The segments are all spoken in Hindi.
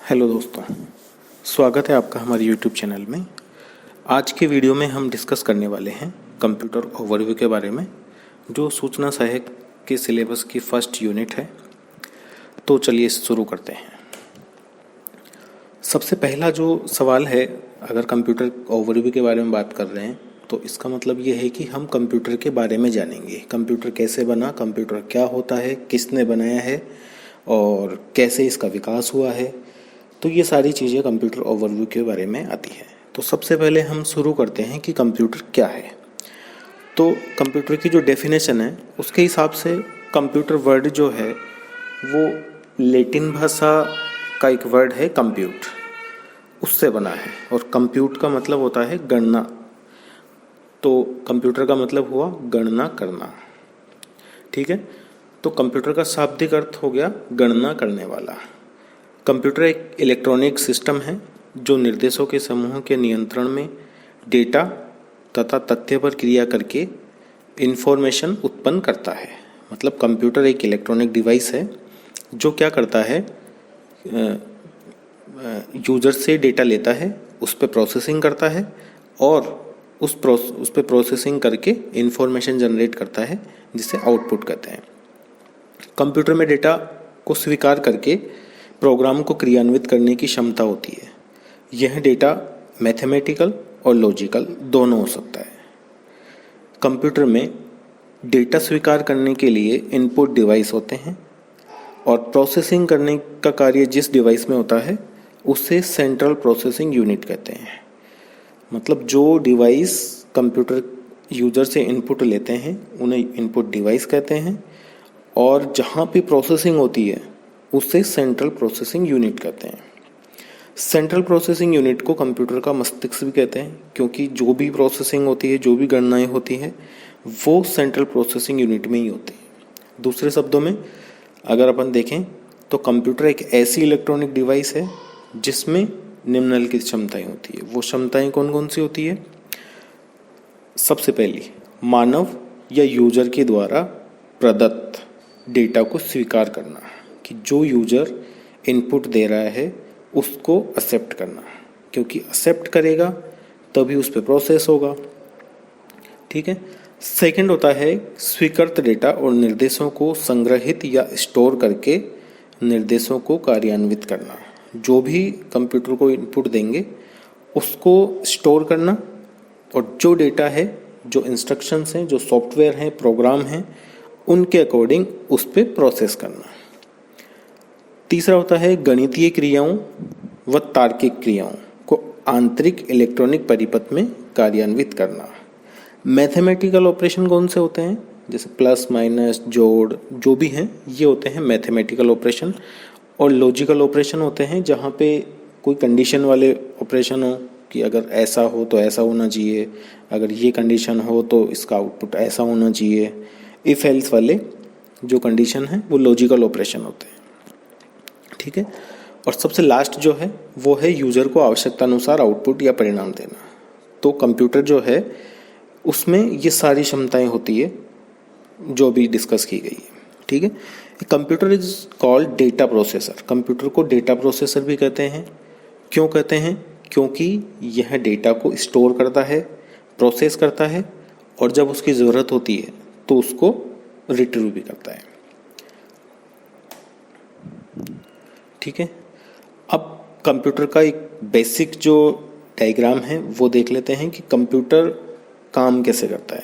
हेलो दोस्तों, स्वागत है आपका हमारे यूट्यूब चैनल में। आज के वीडियो में हम डिस्कस करने वाले हैं कंप्यूटर ओवरव्यू के बारे में, जो सूचना सहायक के सिलेबस की फर्स्ट यूनिट है। तो चलिए शुरू करते हैं। सबसे पहला जो सवाल है, अगर कंप्यूटर ओवरव्यू के बारे में बात कर रहे हैं तो इसका मतलब ये है कि हम कंप्यूटर के बारे में जानेंगे। कंप्यूटर कैसे बना, कंप्यूटर क्या होता है, किसने बनाया है और कैसे इसका विकास हुआ है। तो ये सारी चीज़ें कंप्यूटर ओवरव्यू के बारे में आती है। तो सबसे पहले हम शुरू करते हैं कि कंप्यूटर क्या है। तो कंप्यूटर की जो डेफिनेशन है उसके हिसाब से कंप्यूटर वर्ड जो है वो लैटिन भाषा का एक वर्ड है कंप्यूट, उससे बना है। और कंप्यूट का मतलब होता है गणना। तो कंप्यूटर का मतलब हुआ गणना करना, ठीक है। तो कंप्यूटर का शाब्दिक अर्थ हो गया गणना करने वाला। कंप्यूटर एक इलेक्ट्रॉनिक सिस्टम है जो निर्देशों के समूह के नियंत्रण में डेटा तथा तथ्य पर क्रिया करके इंफॉर्मेशन उत्पन्न करता है। मतलब कंप्यूटर एक इलेक्ट्रॉनिक डिवाइस है जो क्या करता है, यूजर से डेटा लेता है, उस पर प्रोसेसिंग करता है और उस पर प्रोसेसिंग करके इंफॉर्मेशन जनरेट करता है, जिसे आउटपुट कहते हैं। कंप्यूटर में डेटा को स्वीकार करके प्रोग्राम को क्रियान्वित करने की क्षमता होती है। यह डेटा मैथमेटिकल और लॉजिकल दोनों हो सकता है। कंप्यूटर में डेटा स्वीकार करने के लिए इनपुट डिवाइस होते हैं और प्रोसेसिंग करने का कार्य जिस डिवाइस में होता है उसे सेंट्रल प्रोसेसिंग यूनिट कहते हैं। मतलब जो डिवाइस कंप्यूटर यूजर से इनपुट लेते हैं उन्हें इनपुट डिवाइस कहते हैं, और जहाँ भी प्रोसेसिंग होती है उसे सेंट्रल प्रोसेसिंग यूनिट कहते हैं। सेंट्रल प्रोसेसिंग यूनिट को कंप्यूटर का मस्तिष्क भी कहते हैं, क्योंकि जो भी प्रोसेसिंग होती है, जो भी गणनाएं होती हैं, वो सेंट्रल प्रोसेसिंग यूनिट में ही होती है। दूसरे शब्दों में अगर अपन देखें तो कंप्यूटर एक ऐसी इलेक्ट्रॉनिक डिवाइस है जिसमें निम्नलिखित क्षमताएं होती है। वो क्षमताएं कौन कौन सी होती है? सबसे पहली, मानव या यूजर के द्वारा प्रदत्त डेटा को स्वीकार करना, कि जो यूजर इनपुट दे रहा है उसको एक्सेप्ट करना, क्योंकि एक्सेप्ट करेगा तभी उस पर प्रोसेस होगा, ठीक है। सेकंड होता है स्वीकृत डेटा और निर्देशों को संग्रहित या स्टोर करके निर्देशों को कार्यान्वित करना। जो भी कंप्यूटर को इनपुट देंगे उसको स्टोर करना, और जो डेटा है, जो इंस्ट्रक्शंस हैं, जो सॉफ्टवेयर हैं, प्रोग्राम हैं, उनके अकॉर्डिंग उस पर प्रोसेस करना। तीसरा होता है गणितीय क्रियाओं व तार्किक क्रियाओं को आंतरिक इलेक्ट्रॉनिक परिपथ में कार्यान्वित करना। मैथमेटिकल ऑपरेशन कौन से होते हैं? जैसे प्लस माइनस जोड़, जो भी हैं ये होते हैं मैथमेटिकल ऑपरेशन। और लॉजिकल ऑपरेशन होते हैं जहाँ पे कोई कंडीशन वाले ऑपरेशन हो, कि अगर ऐसा हो तो ऐसा होना चाहिए, अगर ये कंडीशन हो तो इसका आउटपुट ऐसा होना चाहिए। इफ एल्स वाले जो कंडीशन है वो लॉजिकल ऑपरेशन होते हैं, ठीक है। और सबसे लास्ट जो है वो है यूजर को आवश्यकता अनुसार आउटपुट या परिणाम देना। तो कंप्यूटर जो है उसमें ये सारी क्षमताएं होती है जो भी डिस्कस की गई है, ठीक है। Computer is called data processor. Computer को डेटा प्रोसेसर भी कहते हैं। क्यों कहते हैं? क्योंकि यह डेटा को स्टोर करता है, प्रोसेस करता है, और जब उसकी ज़रूरत होती है तो उसको रिट्रीव भी करता है, ठीक है। अब कंप्यूटर का एक बेसिक जो डायग्राम है वो देख लेते हैं कि कंप्यूटर काम कैसे करता है,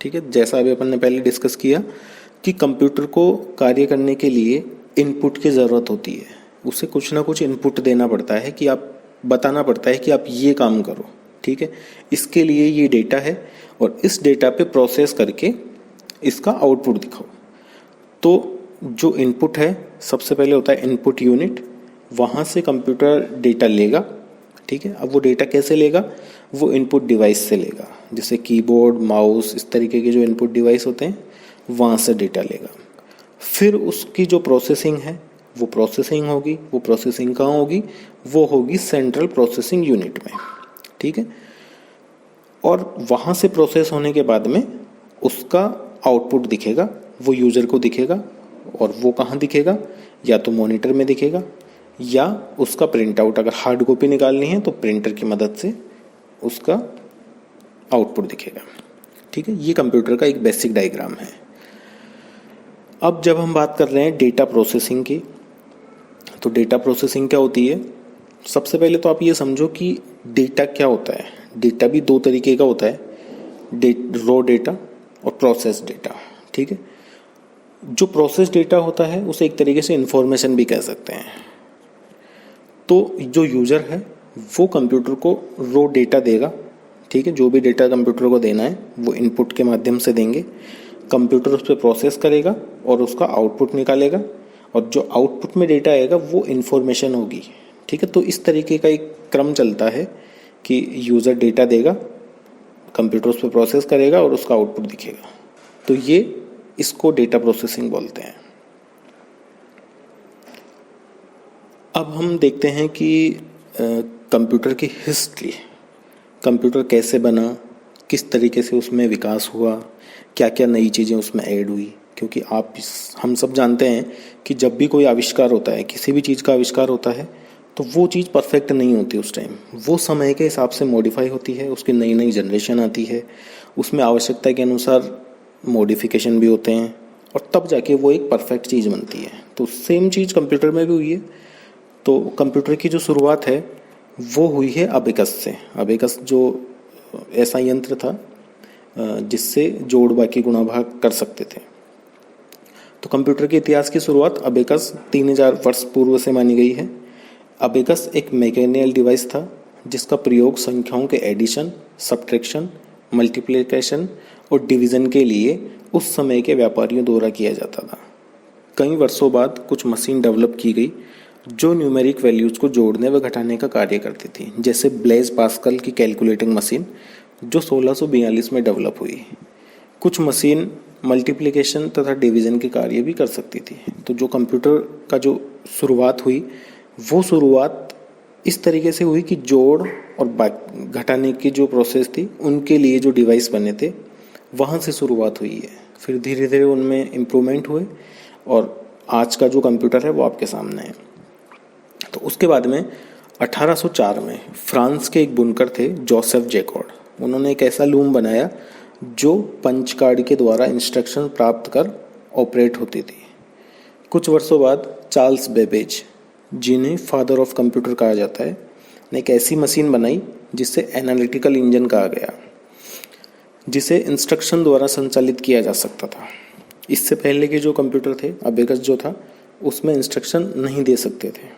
ठीक है। जैसा अभी अपन ने पहले डिस्कस किया कि कंप्यूटर को कार्य करने के लिए इनपुट की ज़रूरत होती है। उसे कुछ ना कुछ इनपुट देना पड़ता है, कि आप बताना पड़ता है कि आप ये काम करो, ठीक है। इसके लिए ये डेटा है और इस डेटा पे प्रोसेस करके इसका आउटपुट दिखाओ। तो जो इनपुट है सबसे पहले होता है इनपुट यूनिट, वहाँ से कंप्यूटर डेटा लेगा, ठीक है। अब वो डेटा कैसे लेगा? वो इनपुट डिवाइस से लेगा, जैसे कीबोर्ड, माउस, इस तरीके के जो इनपुट डिवाइस होते हैं वहाँ से डेटा लेगा। फिर उसकी जो प्रोसेसिंग है वो प्रोसेसिंग होगी। वो प्रोसेसिंग कहाँ होगी? वो होगी सेंट्रल प्रोसेसिंग यूनिट में, ठीक है। और वहाँ से प्रोसेस होने के बाद में उसका आउटपुट दिखेगा, वो यूज़र को दिखेगा। और वो कहाँ दिखेगा? या तो मॉनिटर में दिखेगा या उसका प्रिंट आउट, अगर हार्ड कॉपी निकालनी है तो प्रिंटर की मदद से उसका आउटपुट दिखेगा। ठीक है, ये कंप्यूटर का एक बेसिक डायग्राम है। अब जब हम बात कर रहे हैं डेटा प्रोसेसिंग की, तो डेटा प्रोसेसिंग क्या होती है? सबसे पहले तो आप ये समझो कि डेटा क्या होता है। डेटा भी दो तरीके का होता है, रॉ डेटा और प्रोसेस डेटा। ठीक है, जो प्रोसेस डेटा होता है उसे एक तरीके से इंफॉर्मेशन भी कह सकते हैं। तो जो यूजर है वो कंप्यूटर को रॉ डेटा देगा। ठीक है, जो भी डेटा कंप्यूटर को देना है वो इनपुट के माध्यम से देंगे, कंप्यूटर उस पर प्रोसेस करेगा और उसका आउटपुट निकालेगा, और जो आउटपुट में डेटा आएगा वो इन्फॉर्मेशन होगी। ठीक है, तो इस तरीके का एक क्रम चलता है कि यूज़र डेटा देगा, कंप्यूटर उस पर प्रोसेस करेगा और उसका आउटपुट दिखेगा। तो ये इसको डेटा प्रोसेसिंग बोलते हैं। अब हम देखते हैं कि कंप्यूटर की हिस्ट्री, कंप्यूटर कैसे बना, किस तरीके से उसमें विकास हुआ, क्या क्या नई चीज़ें उसमें ऐड हुई। क्योंकि हम सब जानते हैं कि जब भी कोई आविष्कार होता है, किसी भी चीज़ का आविष्कार होता है, तो वो चीज़ परफेक्ट नहीं होती उस टाइम, वो समय के हिसाब से मॉडिफाई होती है, उसकी नई नई जनरेशन आती है, उसमें आवश्यकता के अनुसार मॉडिफिकेशन भी होते हैं, और तब जाके वो एक परफेक्ट चीज़ बनती है। तो सेम चीज़ कंप्यूटर में भी हुई है। तो कंप्यूटर की जो शुरुआत है वो हुई है अबेकस से। अबेकस जो ऐसा यंत्र था जिससे जोड़ बाकी गुणा भाग कर सकते थे। तो कंप्यूटर के इतिहास की शुरुआत अबेकस 3000 वर्ष पूर्व से मानी गई है। अबेकस एक मैकेनिकल डिवाइस था जिसका प्रयोग संख्याओं के एडिशन, सब्ट्रैक्शन, मल्टीप्लिकेशन और डिवीज़न के लिए उस समय के व्यापारियों द्वारा किया जाता था। कई वर्षों बाद कुछ मशीन डेवलप की गई जो न्यूमेरिक वैल्यूज को जोड़ने व घटाने का कार्य करती थी, जैसे ब्लेज पास्कल की कैलकुलेटिंग मशीन जो 1642 में डेवलप हुई। कुछ मशीन मल्टीप्लिकेशन तथा डिवीज़न के कार्य भी कर सकती थी। तो जो कंप्यूटर का जो शुरुआत हुई वो शुरुआत इस तरीके से हुई कि जोड़ और घटाने की जो प्रोसेस थी उनके लिए जो डिवाइस बने थे वहाँ से शुरुआत हुई है। फिर धीरे धीरे उनमें इम्प्रूवमेंट हुए और आज का जो कंप्यूटर है वो आपके सामने है। तो उसके बाद में 1804 में फ्रांस के एक बुनकर थे जोसेफ जैकॉर्ड, उन्होंने एक ऐसा लूम बनाया जो पंच कार्ड के द्वारा इंस्ट्रक्शन प्राप्त कर ऑपरेट होती थी। कुछ वर्षों बाद चार्ल्स बेबेज, जिन्हें फादर ऑफ कंप्यूटर कहा जाता है, ने एक ऐसी मशीन बनाई जिसे एनालिटिकल इंजन कहा गया, जिसे इंस्ट्रक्शन द्वारा संचालित किया जा सकता था। इससे पहले के जो कंप्यूटर थे, अबेकस जो था, उसमें इंस्ट्रक्शन नहीं दे सकते थे।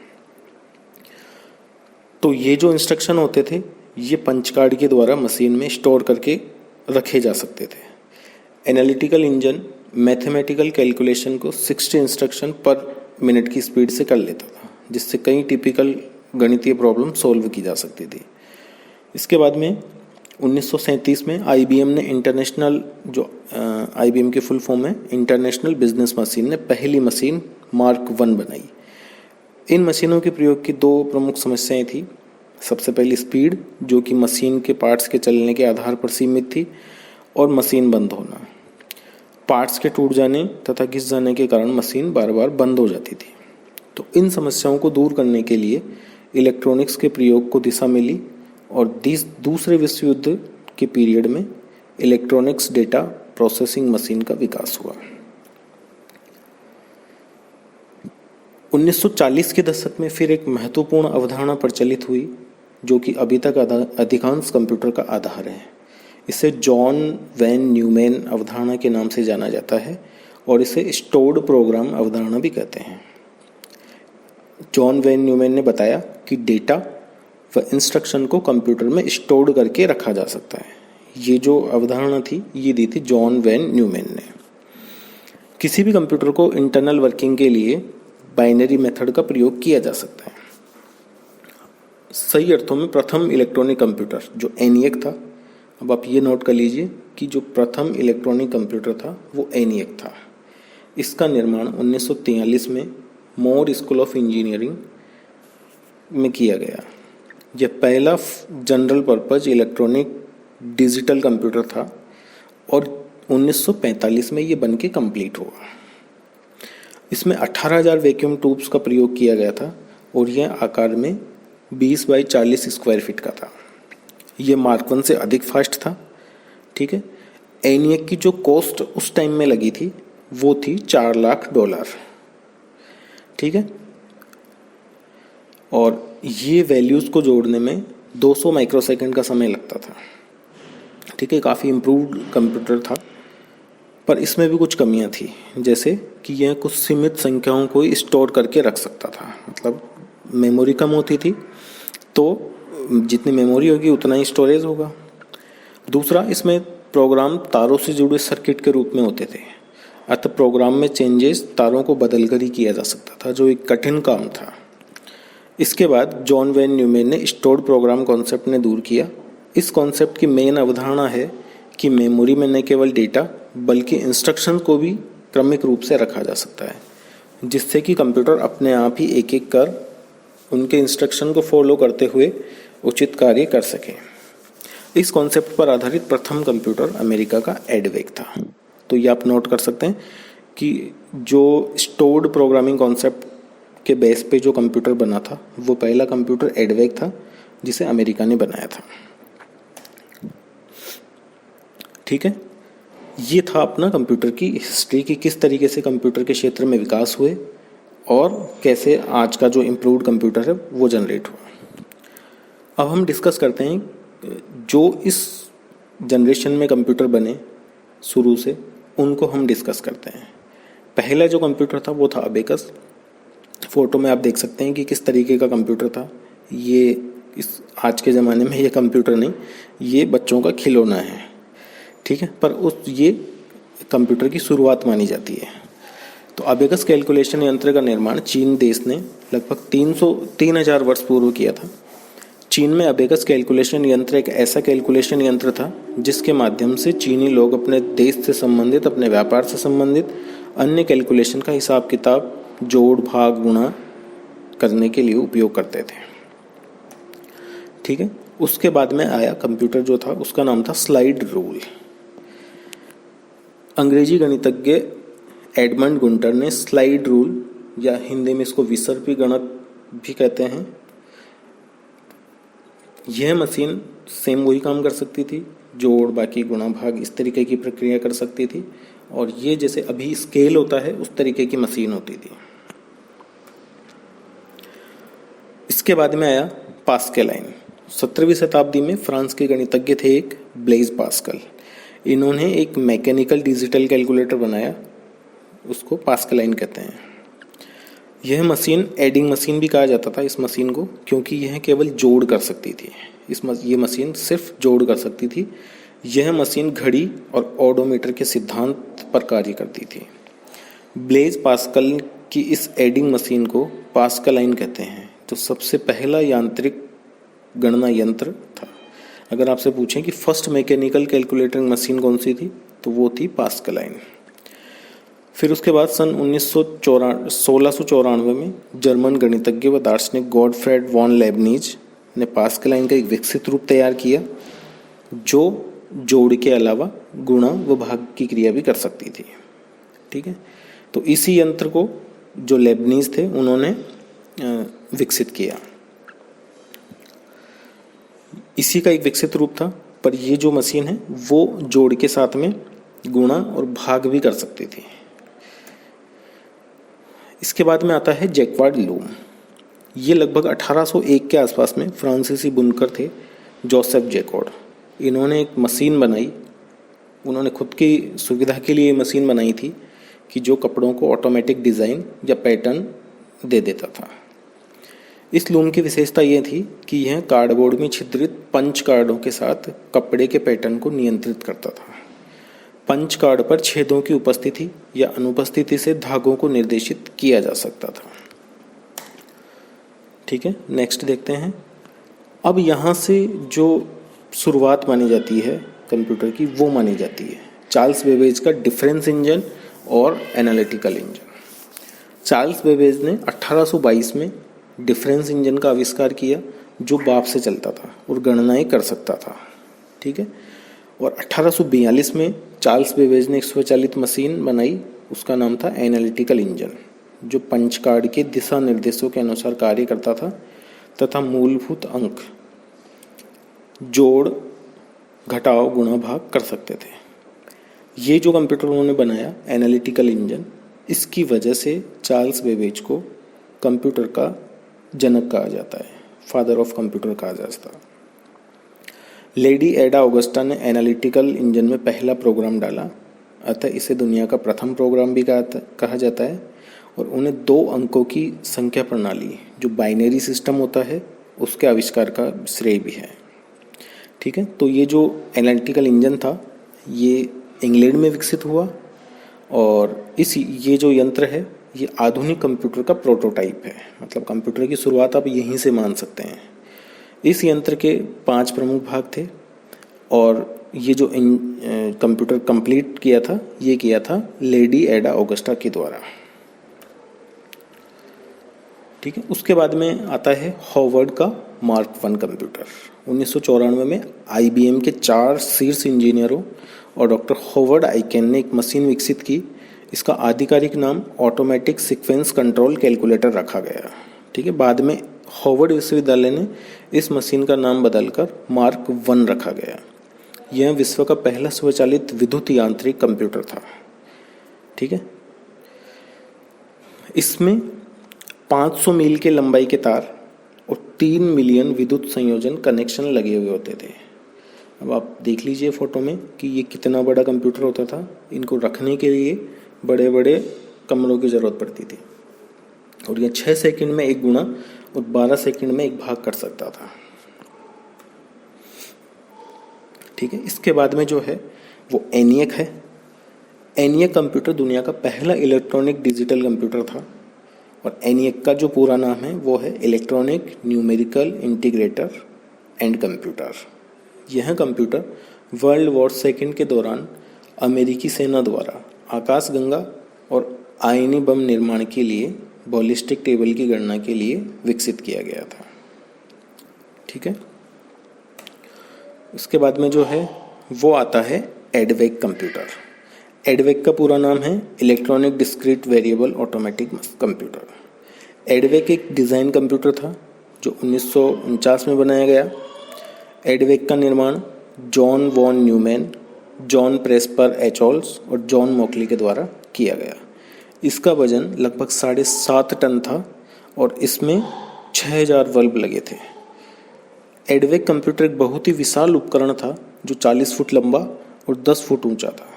तो ये जो इंस्ट्रक्शन होते थे ये पंच कार्ड के द्वारा मशीन में स्टोर करके रखे जा सकते थे। एनालिटिकल इंजन मैथमेटिकल कैलकुलेशन को 60 इंस्ट्रक्शन पर मिनट की स्पीड से कर लेता था, जिससे कई टिपिकल गणितीय प्रॉब्लम सॉल्व की जा सकती थी। इसके बाद में 1937 में आईबीएम ने आईबीएम की फुल फॉर्म है इंटरनेशनल बिजनेस मशीन, ने पहली मशीन मार्क 1 बनाई। इन मशीनों के प्रयोग की दो प्रमुख समस्याएं थी। सबसे पहली स्पीड, जो कि मशीन के पार्ट्स के चलने के आधार पर सीमित थी, और मशीन बंद होना, पार्ट्स के टूट जाने तथा घिस जाने के कारण मशीन बार बार बंद हो जाती थी। तो इन समस्याओं को दूर करने के लिए इलेक्ट्रॉनिक्स के प्रयोग को दिशा मिली और दूसरे विश्व युद्ध के पीरियड में इलेक्ट्रॉनिक्स डेटा प्रोसेसिंग मशीन का विकास हुआ। 1940 के दशक में फिर एक महत्वपूर्ण अवधारणा प्रचलित हुई जो कि अभी तक अधिकांश कंप्यूटर का आधार है। इसे जॉन वैन न्यूमैन अवधारणा के नाम से जाना जाता है और इसे स्टोर्ड प्रोग्राम अवधारणा भी कहते हैं। जॉन वैन न्यूमैन ने बताया कि डेटा व इंस्ट्रक्शन को कंप्यूटर में स्टोर्ड करके रखा जा सकता है। ये जो अवधारणा थी ये दी थी जॉन वैन न्यूमैन ने। किसी भी कंप्यूटर को इंटरनल वर्किंग के लिए बाइनरी मेथड का प्रयोग किया जा सकता है। सही अर्थों में प्रथम इलेक्ट्रॉनिक कंप्यूटर जो एनिएक था, अब आप ये नोट कर लीजिए कि जो प्रथम इलेक्ट्रॉनिक कंप्यूटर था वो एनिएक था। इसका निर्माण 1943 में मोर स्कूल ऑफ इंजीनियरिंग में किया गया। यह पहला general purpose electronic digital computer था और 1945 में ये बन के कंप्लीट हुआ। इसमें 18,000 वैक्यूम ट्यूब्स का प्रयोग किया गया था और यह आकार में 20 बाई 40 स्क्वायर फीट का था। ये मार्क 1 से अधिक फास्ट था। ठीक है। ENIAC की जो कॉस्ट उस टाइम में लगी थी वो थी $4 लाख। ठीक है। और ये वैल्यूज़ को जोड़ने में 200 माइक्रोसेकंड का समय लगता था। ठीक है। काफ़ी इम्प्रूव्ड कंप्यूटर था, पर इसमें भी कुछ कमियां थी, जैसे कि यह कुछ सीमित संख्याओं को स्टोर करके रख सकता था। मतलब मेमोरी कम होती थी, तो जितनी मेमोरी होगी उतना ही स्टोरेज होगा। दूसरा, इसमें प्रोग्राम तारों से जुड़े सर्किट के रूप में होते थे, अतः प्रोग्राम में चेंजेस तारों को बदलकर ही किया जा सकता था, जो एक कठिन काम था। इसके बाद जॉन वैन न्यूमैन ने स्टोर्ड प्रोग्राम कॉन्सेप्ट ने दूर किया। इस कॉन्सेप्ट की मेन अवधारणा है कि मेमोरी में न केवल डेटा बल्कि इंस्ट्रक्शन को भी क्रमिक रूप से रखा जा सकता है, जिससे कि कंप्यूटर अपने आप ही एक एक कर उनके इंस्ट्रक्शन को फॉलो करते हुए उचित कार्य कर सके। इस कॉन्सेप्ट पर आधारित प्रथम कंप्यूटर अमेरिका का एडवेक था। तो ये आप नोट कर सकते हैं कि जो स्टोर्ड प्रोग्रामिंग कॉन्सेप्ट के बेस पे जो कंप्यूटर बना था वो पहला कंप्यूटर एडवेक था, जिसे अमेरिका ने बनाया था। ठीक है। ये था अपना कंप्यूटर की हिस्ट्री की किस तरीके से कंप्यूटर के क्षेत्र में विकास हुए और कैसे आज का जो इम्प्रूव्ड कंप्यूटर है वो जनरेट हुआ। अब हम डिस्कस करते हैं जो इस जनरेशन में कंप्यूटर बने शुरू से, उनको हम डिस्कस करते हैं। पहला जो कंप्यूटर था वो था अबेकस। फोटो में आप देख सकते हैं कि किस तरीके का कंप्यूटर था। ये इस आज के ज़माने में ये कंप्यूटर नहीं, ये बच्चों का खिलौना है। ठीक है। पर ये कंप्यूटर की शुरुआत मानी जाती है। तो अबेकस कैलकुलेशन यंत्र का निर्माण चीन देश ने लगभग 3000 वर्ष पूर्व किया था। चीन में अबेकस कैलकुलेशन यंत्र एक ऐसा कैलकुलेशन यंत्र था जिसके माध्यम से चीनी लोग अपने देश से संबंधित, अपने व्यापार से संबंधित अन्य कैलकुलेशन का हिसाब किताब, जोड़ भाग गुणा करने के लिए उपयोग करते थे। ठीक है। उसके बाद में आया कंप्यूटर जो था उसका नाम था स्लाइड रूल। अंग्रेजी गणितज्ञ एडमंड गुंटर ने स्लाइड रूल, या हिंदी में इसको विसर्पी गणक भी कहते हैं, यह मशीन सेम वही काम कर सकती थी, जोड़ बाकी गुणा भाग इस तरीके की प्रक्रिया कर सकती थी, और ये जैसे अभी स्केल होता है उस तरीके की मशीन होती थी। इसके बाद में आया पास्कल लाइन। 17वीं शताब्दी में फ्रांस के गणितज्ञ थे एक ब्लेज पास्कल। इन्होंने एक मैकेनिकल डिजिटल कैलकुलेटर बनाया, उसको पास्कल लाइन कहते हैं। यह मशीन एडिंग मशीन भी कहा जाता था इस मशीन को, क्योंकि यह केवल जोड़ कर सकती थी। ये मशीन सिर्फ जोड़ कर सकती थी। यह मशीन घड़ी और ओडोमीटर के सिद्धांत पर कार्य करती थी। ब्लेज पास्कल की इस एडिंग मशीन को पास्कल लाइन कहते हैं, जो सबसे पहला यांत्रिक गणना यंत्र था। अगर आपसे पूछें कि फर्स्ट मैकेनिकल कैलकुलेटिंग मशीन कौन सी थी, तो वो थी पास्कल लाइन। फिर उसके बाद सन 1694 में जर्मन गणितज्ञ व दार्शनिक गॉटफ्रेड वॉन लेबनीज ने पास्कल लाइन का एक विकसित रूप तैयार किया, जो जोड़ के अलावा गुणा व भाग की क्रिया भी कर सकती थी। ठीक है। तो इसी यंत्र को जो लेबनीज थे उन्होंने विकसित किया। इसी का एक विकसित रूप था, पर ये जो मशीन है वो जोड़ के साथ में गुणा और भाग भी कर सकती थी। इसके बाद में आता है जैक्वार्ड लूम। ये लगभग 1801 के आसपास में फ्रांसीसी बुनकर थे जोसेफ जैक्वार्ड। इन्होंने एक मशीन बनाई, उन्होंने खुद की सुविधा के लिए मशीन बनाई थी कि जो कपड़ों को ऑटोमेटिक डिज़ाइन या पैटर्न दे देता था। इस लूम की विशेषता यह थी कि यह कार्डबोर्ड में छिद्रित पंच कार्डों के साथ कपड़े के पैटर्न को नियंत्रित करता था। पंच कार्ड पर छेदों की उपस्थिति या अनुपस्थिति से धागों को निर्देशित किया जा सकता था। ठीक है। नेक्स्ट देखते हैं। अब यहाँ से जो शुरुआत मानी जाती है कंप्यूटर की, वो मानी जाती है चार्ल्स बेबेज का डिफरेंस इंजन और एनालिटिकल इंजन। चार्ल्स बेबेज ने 1822 में डिफरेंस इंजन का आविष्कार किया, जो भाप से चलता था और गणनाएं कर सकता था। ठीक है। और 1842 में चार्ल्स बेबेज ने एक स्वचालित मशीन बनाई, उसका नाम था एनालिटिकल इंजन, जो पंच कार्ड के दिशा निर्देशों के अनुसार कार्य करता था तथा मूलभूत अंक जोड़, घटाव, गुणा, भाग कर सकते थे। ये जो कंप्यूटर उन्होंने बनाया एनालिटिकल इंजन, इसकी वजह से चार्ल्स बेबेज को कंप्यूटर का जनक कहा जाता है, फादर ऑफ कंप्यूटर कहा जाता है। लेडी एडा ऑगस्टा ने एनालिटिकल इंजन में पहला प्रोग्राम डाला, अतः इसे दुनिया का प्रथम प्रोग्राम भी कहा जाता है। और उन्हें 2 अंकों की संख्या प्रणाली जो बाइनरी सिस्टम होता है उसके आविष्कार का श्रेय भी है। ठीक है, तो ये जो एनालिटिकल इंजन था ये इंग्लैंड में विकसित हुआ और ये जो यंत्र है ये आधुनिक कंप्यूटर का प्रोटोटाइप है, मतलब कंप्यूटर की शुरुआत आप यहीं से मान सकते हैं। इस यंत्र के 5 प्रमुख भाग थे और ये जो कंप्यूटर कंप्लीट किया था ये किया था लेडी एडा ऑगस्टा के द्वारा। ठीक है, उसके बाद में आता है हॉवर्ड का मार्क 1 कंप्यूटर। 1994 में IBM के 4 शीर्ष इंजीनियरों और डॉक्टर हॉवर्ड आइकेन ने एक मशीन विकसित की। इसका आधिकारिक नाम ऑटोमेटिक सीक्वेंस कंट्रोल कैलकुलेटर रखा गया। ठीक है, बाद में हॉवर्ड विश्वविद्यालय ने इस मशीन का नाम बदलकर मार्क 1 रखा गया। यह विश्व का पहला स्वचालित विद्युत यांत्रिक कंप्यूटर था। ठीक है, इसमें 500 मील के लंबाई के तार और 3 मिलियन विद्युत संयोजन कनेक्शन लगे हुए होते थे। अब आप देख लीजिए फोटो में कि ये कितना बड़ा कंप्यूटर होता था। इनको रखने के लिए बड़े बड़े कमरों की ज़रूरत पड़ती थी और ये 6 सेकंड में 1 गुणा और 12 सेकंड में 1 भाग कर सकता था। ठीक है, इसके बाद में जो है वो ENIAC है। ENIAC कंप्यूटर दुनिया का पहला इलेक्ट्रॉनिक डिजिटल कंप्यूटर था और ENIAC का जो पूरा नाम है वो है electronic numerical integrator and computer. यह कंप्यूटर वर्ल्ड वॉर सेकेंड के दौरान अमेरिकी सेना द्वारा आकाशगंगा और आयनी बम निर्माण के लिए बॉलिस्टिक टेबल की गणना के लिए विकसित किया गया था। ठीक है, उसके बाद में जो है वो आता है EDVAC कंप्यूटर। EDVAC का पूरा नाम है electronic discrete variable automatic computer. EDVAC एक डिज़ाइन कंप्यूटर था जो 1949 में बनाया गया। EDVAC का निर्माण John von Neumann, John Presper एचोल्स और जॉन मॉकली के द्वारा किया गया। इसका वजन लगभग 7.5 टन था और इसमें 6000 बल्ब लगे थे। EDVAC कंप्यूटर एक बहुत ही विशाल उपकरण था जो 40 फुट लंबा और 10 फुट ऊंचा था।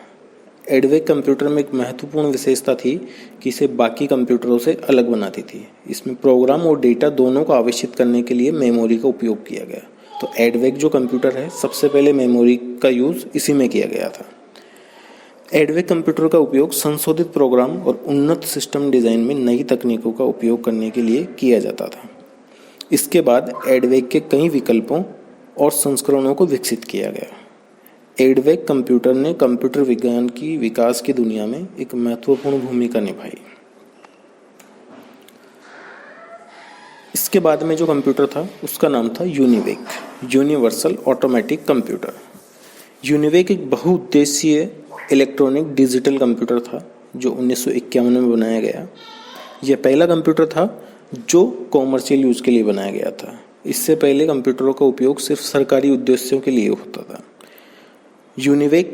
EDVAC कंप्यूटर में एक महत्वपूर्ण विशेषता थी कि इसे बाकी कंप्यूटरों से अलग बनाती थी। इसमें प्रोग्राम और डेटा दोनों को आवेशित करने के लिए मेमोरी का उपयोग किया गया। तो EDVAC जो कंप्यूटर है सबसे पहले मेमोरी का यूज़ इसी में किया गया था। EDVAC कंप्यूटर का उपयोग संशोधित प्रोग्राम और उन्नत सिस्टम डिज़ाइन में नई तकनीकों का उपयोग करने के लिए किया जाता था। इसके बाद EDVAC के कई विकल्पों और संस्करणों को विकसित किया गया। EDVAC कंप्यूटर ने कंप्यूटर विज्ञान की विकास की दुनिया में एक महत्वपूर्ण भूमिका निभाई। इसके बाद में जो कंप्यूटर था उसका नाम था UNIVAC, universal automatic computer. UNIVAC एक बहुउद्देशीय इलेक्ट्रॉनिक डिजिटल कंप्यूटर था जो 1951 में बनाया गया। यह पहला कंप्यूटर था जो कॉमर्शियल यूज़ के लिए बनाया गया था। इससे पहले कंप्यूटरों का उपयोग सिर्फ सरकारी उद्देश्यों के लिए होता था। UNIVAC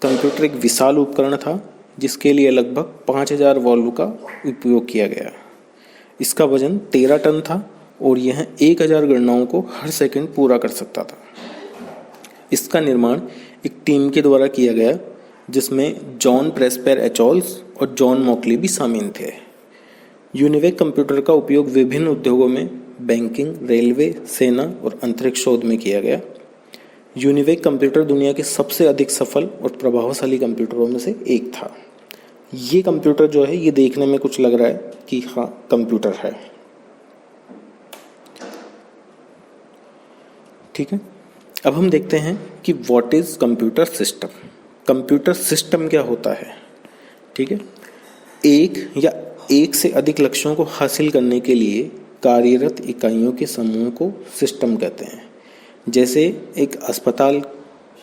कंप्यूटर एक विशाल उपकरण था जिसके लिए लगभग 5000 वॉल्व का उपयोग किया गया। इसका वजन 13 टन था और यह 1000 गणनाओं को हर सेकंड पूरा कर सकता था। इसका निर्माण एक टीम के द्वारा किया गया जिसमें जॉन प्रेस्पर एचोल्स और जॉन मॉकली भी शामिल थे। UNIVAC कंप्यूटर का उपयोग विभिन्न उद्योगों में बैंकिंग, रेलवे, सेना और अंतरिक्ष शोध में किया गया। UNIVAC कंप्यूटर दुनिया के सबसे अधिक सफल और प्रभावशाली कंप्यूटरों में से एक था। ये कंप्यूटर जो है ये देखने में कुछ लग रहा है कि हाँ कंप्यूटर है। ठीक है, अब हम देखते हैं कि what is computer system. Computer system क्या होता है। ठीक है, एक या एक से अधिक लक्ष्यों को हासिल करने के लिए कार्यरत इकाइयों के समूह को सिस्टम कहते हैं। जैसे एक अस्पताल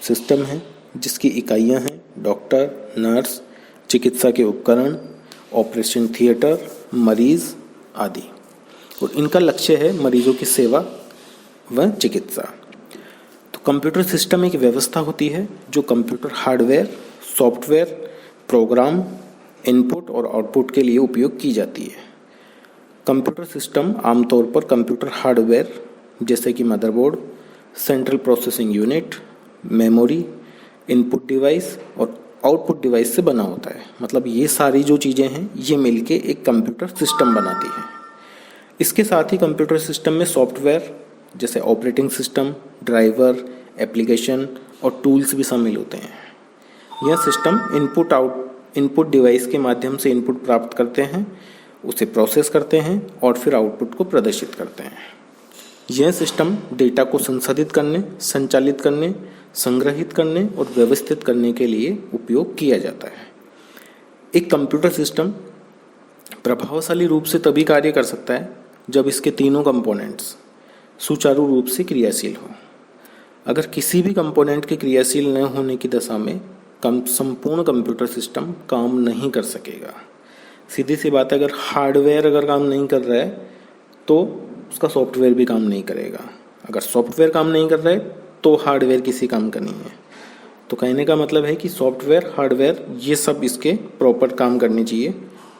सिस्टम है जिसकी इकाइयां हैं डॉक्टर, नर्स, चिकित्सा के उपकरण, ऑपरेशन थिएटर, मरीज आदि, और इनका लक्ष्य है मरीजों की सेवा व चिकित्सा। तो कंप्यूटर सिस्टम एक व्यवस्था होती है जो computer hardware, software, program, input और आउटपुट के लिए उपयोग की जाती है। कंप्यूटर सिस्टम आमतौर पर कंप्यूटर हार्डवेयर जैसे कि motherboard, central processing unit, memory, input device और आउटपुट डिवाइस से बना होता है। मतलब ये सारी जो चीज़ें हैं ये मिलके एक कंप्यूटर सिस्टम बनाती हैं। इसके साथ ही कंप्यूटर सिस्टम में सॉफ्टवेयर जैसे ऑपरेटिंग सिस्टम, ड्राइवर, एप्लीकेशन और टूल्स भी शामिल होते हैं। यह सिस्टम इनपुट डिवाइस के माध्यम से इनपुट प्राप्त करते हैं, उसे प्रोसेस करते हैं और फिर आउटपुट को प्रदर्शित करते हैं। यह सिस्टम डेटा को संसाधित करने, संचालित करने, संग्रहित करने और व्यवस्थित करने के लिए उपयोग किया जाता है। एक कंप्यूटर सिस्टम प्रभावशाली रूप से तभी कार्य कर सकता है जब इसके तीनों कंपोनेंट्स सुचारू रूप से क्रियाशील हो। अगर किसी भी कंपोनेंट के क्रियाशील न होने की दशा में संपूर्ण कंप्यूटर सिस्टम काम नहीं कर सकेगा। सीधी सी बात है, अगर हार्डवेयर अगर काम नहीं कर रहा है तो उसका सॉफ्टवेयर भी काम नहीं करेगा। अगर सॉफ्टवेयर काम नहीं कर रहा है तो हार्डवेयर किसी काम का नहीं है। तो कहने का मतलब है कि सॉफ्टवेयर, हार्डवेयर ये सब इसके प्रॉपर काम करने चाहिए,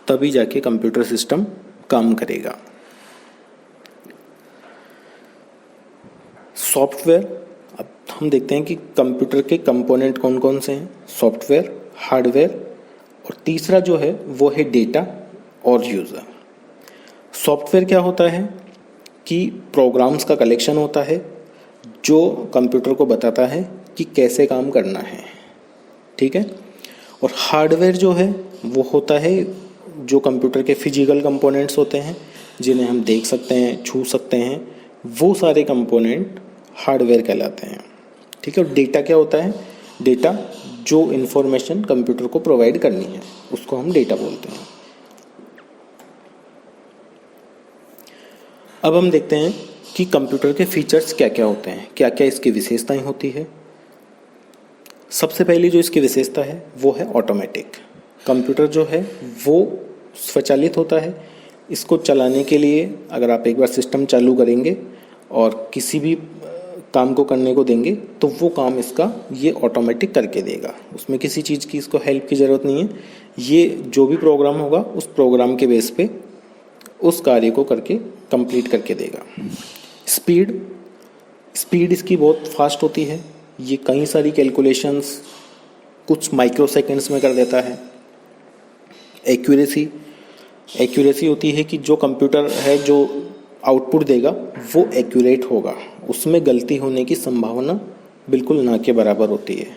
तभी जाके कंप्यूटर सिस्टम काम करेगा। सॉफ्टवेयर, अब हम देखते हैं कि कंप्यूटर के कंपोनेंट कौन कौन से हैं। सॉफ्टवेयर, हार्डवेयर और तीसरा जो है वो है डेटा और यूज़र। सॉफ्टवेयर क्या होता है कि प्रोग्राम्स का कलेक्शन होता है जो कंप्यूटर को बताता है कि कैसे काम करना है, ठीक है। और हार्डवेयर जो है वो होता है जो कंप्यूटर के फिजिकल कंपोनेंट्स होते हैं जिन्हें हम देख सकते हैं, छू सकते हैं, वो सारे कंपोनेंट हार्डवेयर कहलाते हैं, ठीक है। और डेटा क्या होता है? डेटा जो इन्फॉर्मेशन कंप्यूटर को प्रोवाइड करनी है उसको हम डेटा बोलते हैं। अब हम देखते हैं कि कंप्यूटर के फीचर्स क्या क्या होते हैं, क्या क्या इसकी विशेषताएं होती है। सबसे पहली जो इसकी विशेषता है वो है ऑटोमेटिक। कंप्यूटर जो है वो स्वचालित होता है। इसको चलाने के लिए अगर आप एक बार सिस्टम चालू करेंगे और किसी भी काम को करने को देंगे तो वो काम इसका ये ऑटोमेटिक करके देगा। उसमें किसी चीज़ की इसको हेल्प की ज़रूरत नहीं है। ये जो भी प्रोग्राम होगा उस प्रोग्राम के बेस पे उस कार्य को करके कंप्लीट करके देगा। स्पीड इसकी बहुत फास्ट होती है। ये कई सारी कैलकुलेशंस कुछ माइक्रो सेकेंड्स में कर देता है। एक्यूरेसी होती है कि जो कंप्यूटर है जो आउटपुट देगा वो एक्यूरेट होगा, उसमें गलती होने की संभावना बिल्कुल ना के बराबर होती है,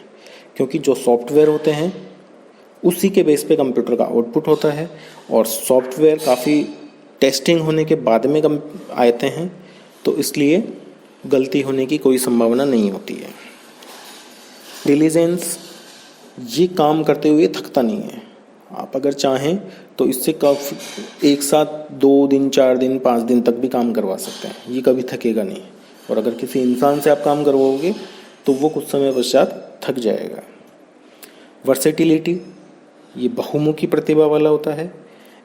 क्योंकि जो सॉफ्टवेयर होते हैं उसी के बेस पे कंप्यूटर का आउटपुट होता है और सॉफ्टवेयर काफ़ी टेस्टिंग होने के बाद में आते हैं, तो इसलिए गलती होने की कोई संभावना नहीं होती है। डिलीजेंस, ये काम करते हुए थकता नहीं है। आप अगर चाहें तो इससे एक साथ 2 दिन, 4 दिन, 5 दिन तक भी काम करवा सकते हैं, ये कभी थकेगा नहीं। और अगर किसी इंसान से आप काम करवाओगे तो वो कुछ समय पश्चात थक जाएगा। वर्सेटिलिटी, ये बहुमुखी प्रतिभा वाला होता है,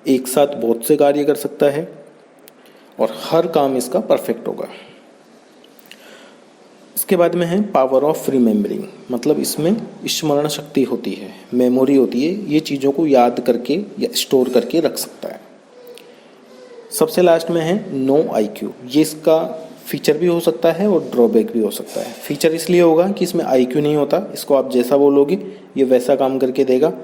एक साथ बहुत से कार्य कर सकता है और हर काम इसका परफेक्ट होगा। इसके बाद में है पावर ऑफ रिमेम्बरिंग, मतलब इसमें स्मरण शक्ति होती है, मेमोरी होती है, ये चीज़ों को याद करके या स्टोर करके रख सकता है। सबसे लास्ट में है नो आईक्यू, ये इसका फीचर भी हो सकता है और ड्रॉबैक भी हो सकता है। फीचर इसलिए होगा कि इसमें आईक्यू नहीं होता, इसको आप जैसा बोलोगे ये वैसा काम करके देगा।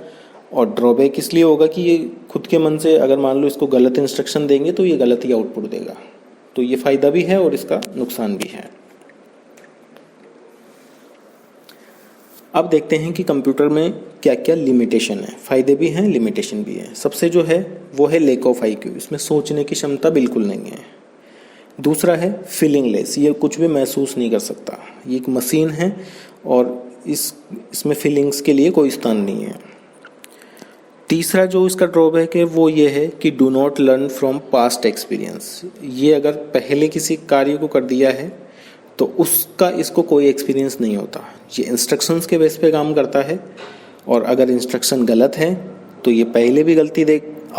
और ड्रॉबैक इसलिए होगा कि ये खुद के मन से अगर मान लो इसको गलत इंस्ट्रक्शन देंगे तो ये गलत ही आउटपुट देगा। तो ये फ़ायदा भी है और इसका नुकसान भी है। अब देखते हैं कि कंप्यूटर में क्या क्या लिमिटेशन है। फ़ायदे भी हैं, लिमिटेशन भी हैं। सबसे जो है वो है लैक ऑफ आईक्यू, इसमें सोचने की क्षमता बिल्कुल नहीं है। दूसरा है फीलिंगलेस, ये कुछ भी महसूस नहीं कर सकता, ये एक मशीन है और इसमें फीलिंग्स के लिए कोई स्थान नहीं है। तीसरा जो इसका ड्रॉबैक है वो ये है कि do not learn from past experience, ये अगर पहले किसी कार्य को कर दिया है तो उसका इसको कोई एक्सपीरियंस नहीं होता। ये इंस्ट्रक्शंस के बेस पे काम करता है और अगर इंस्ट्रक्शन गलत है तो ये पहले भी गलती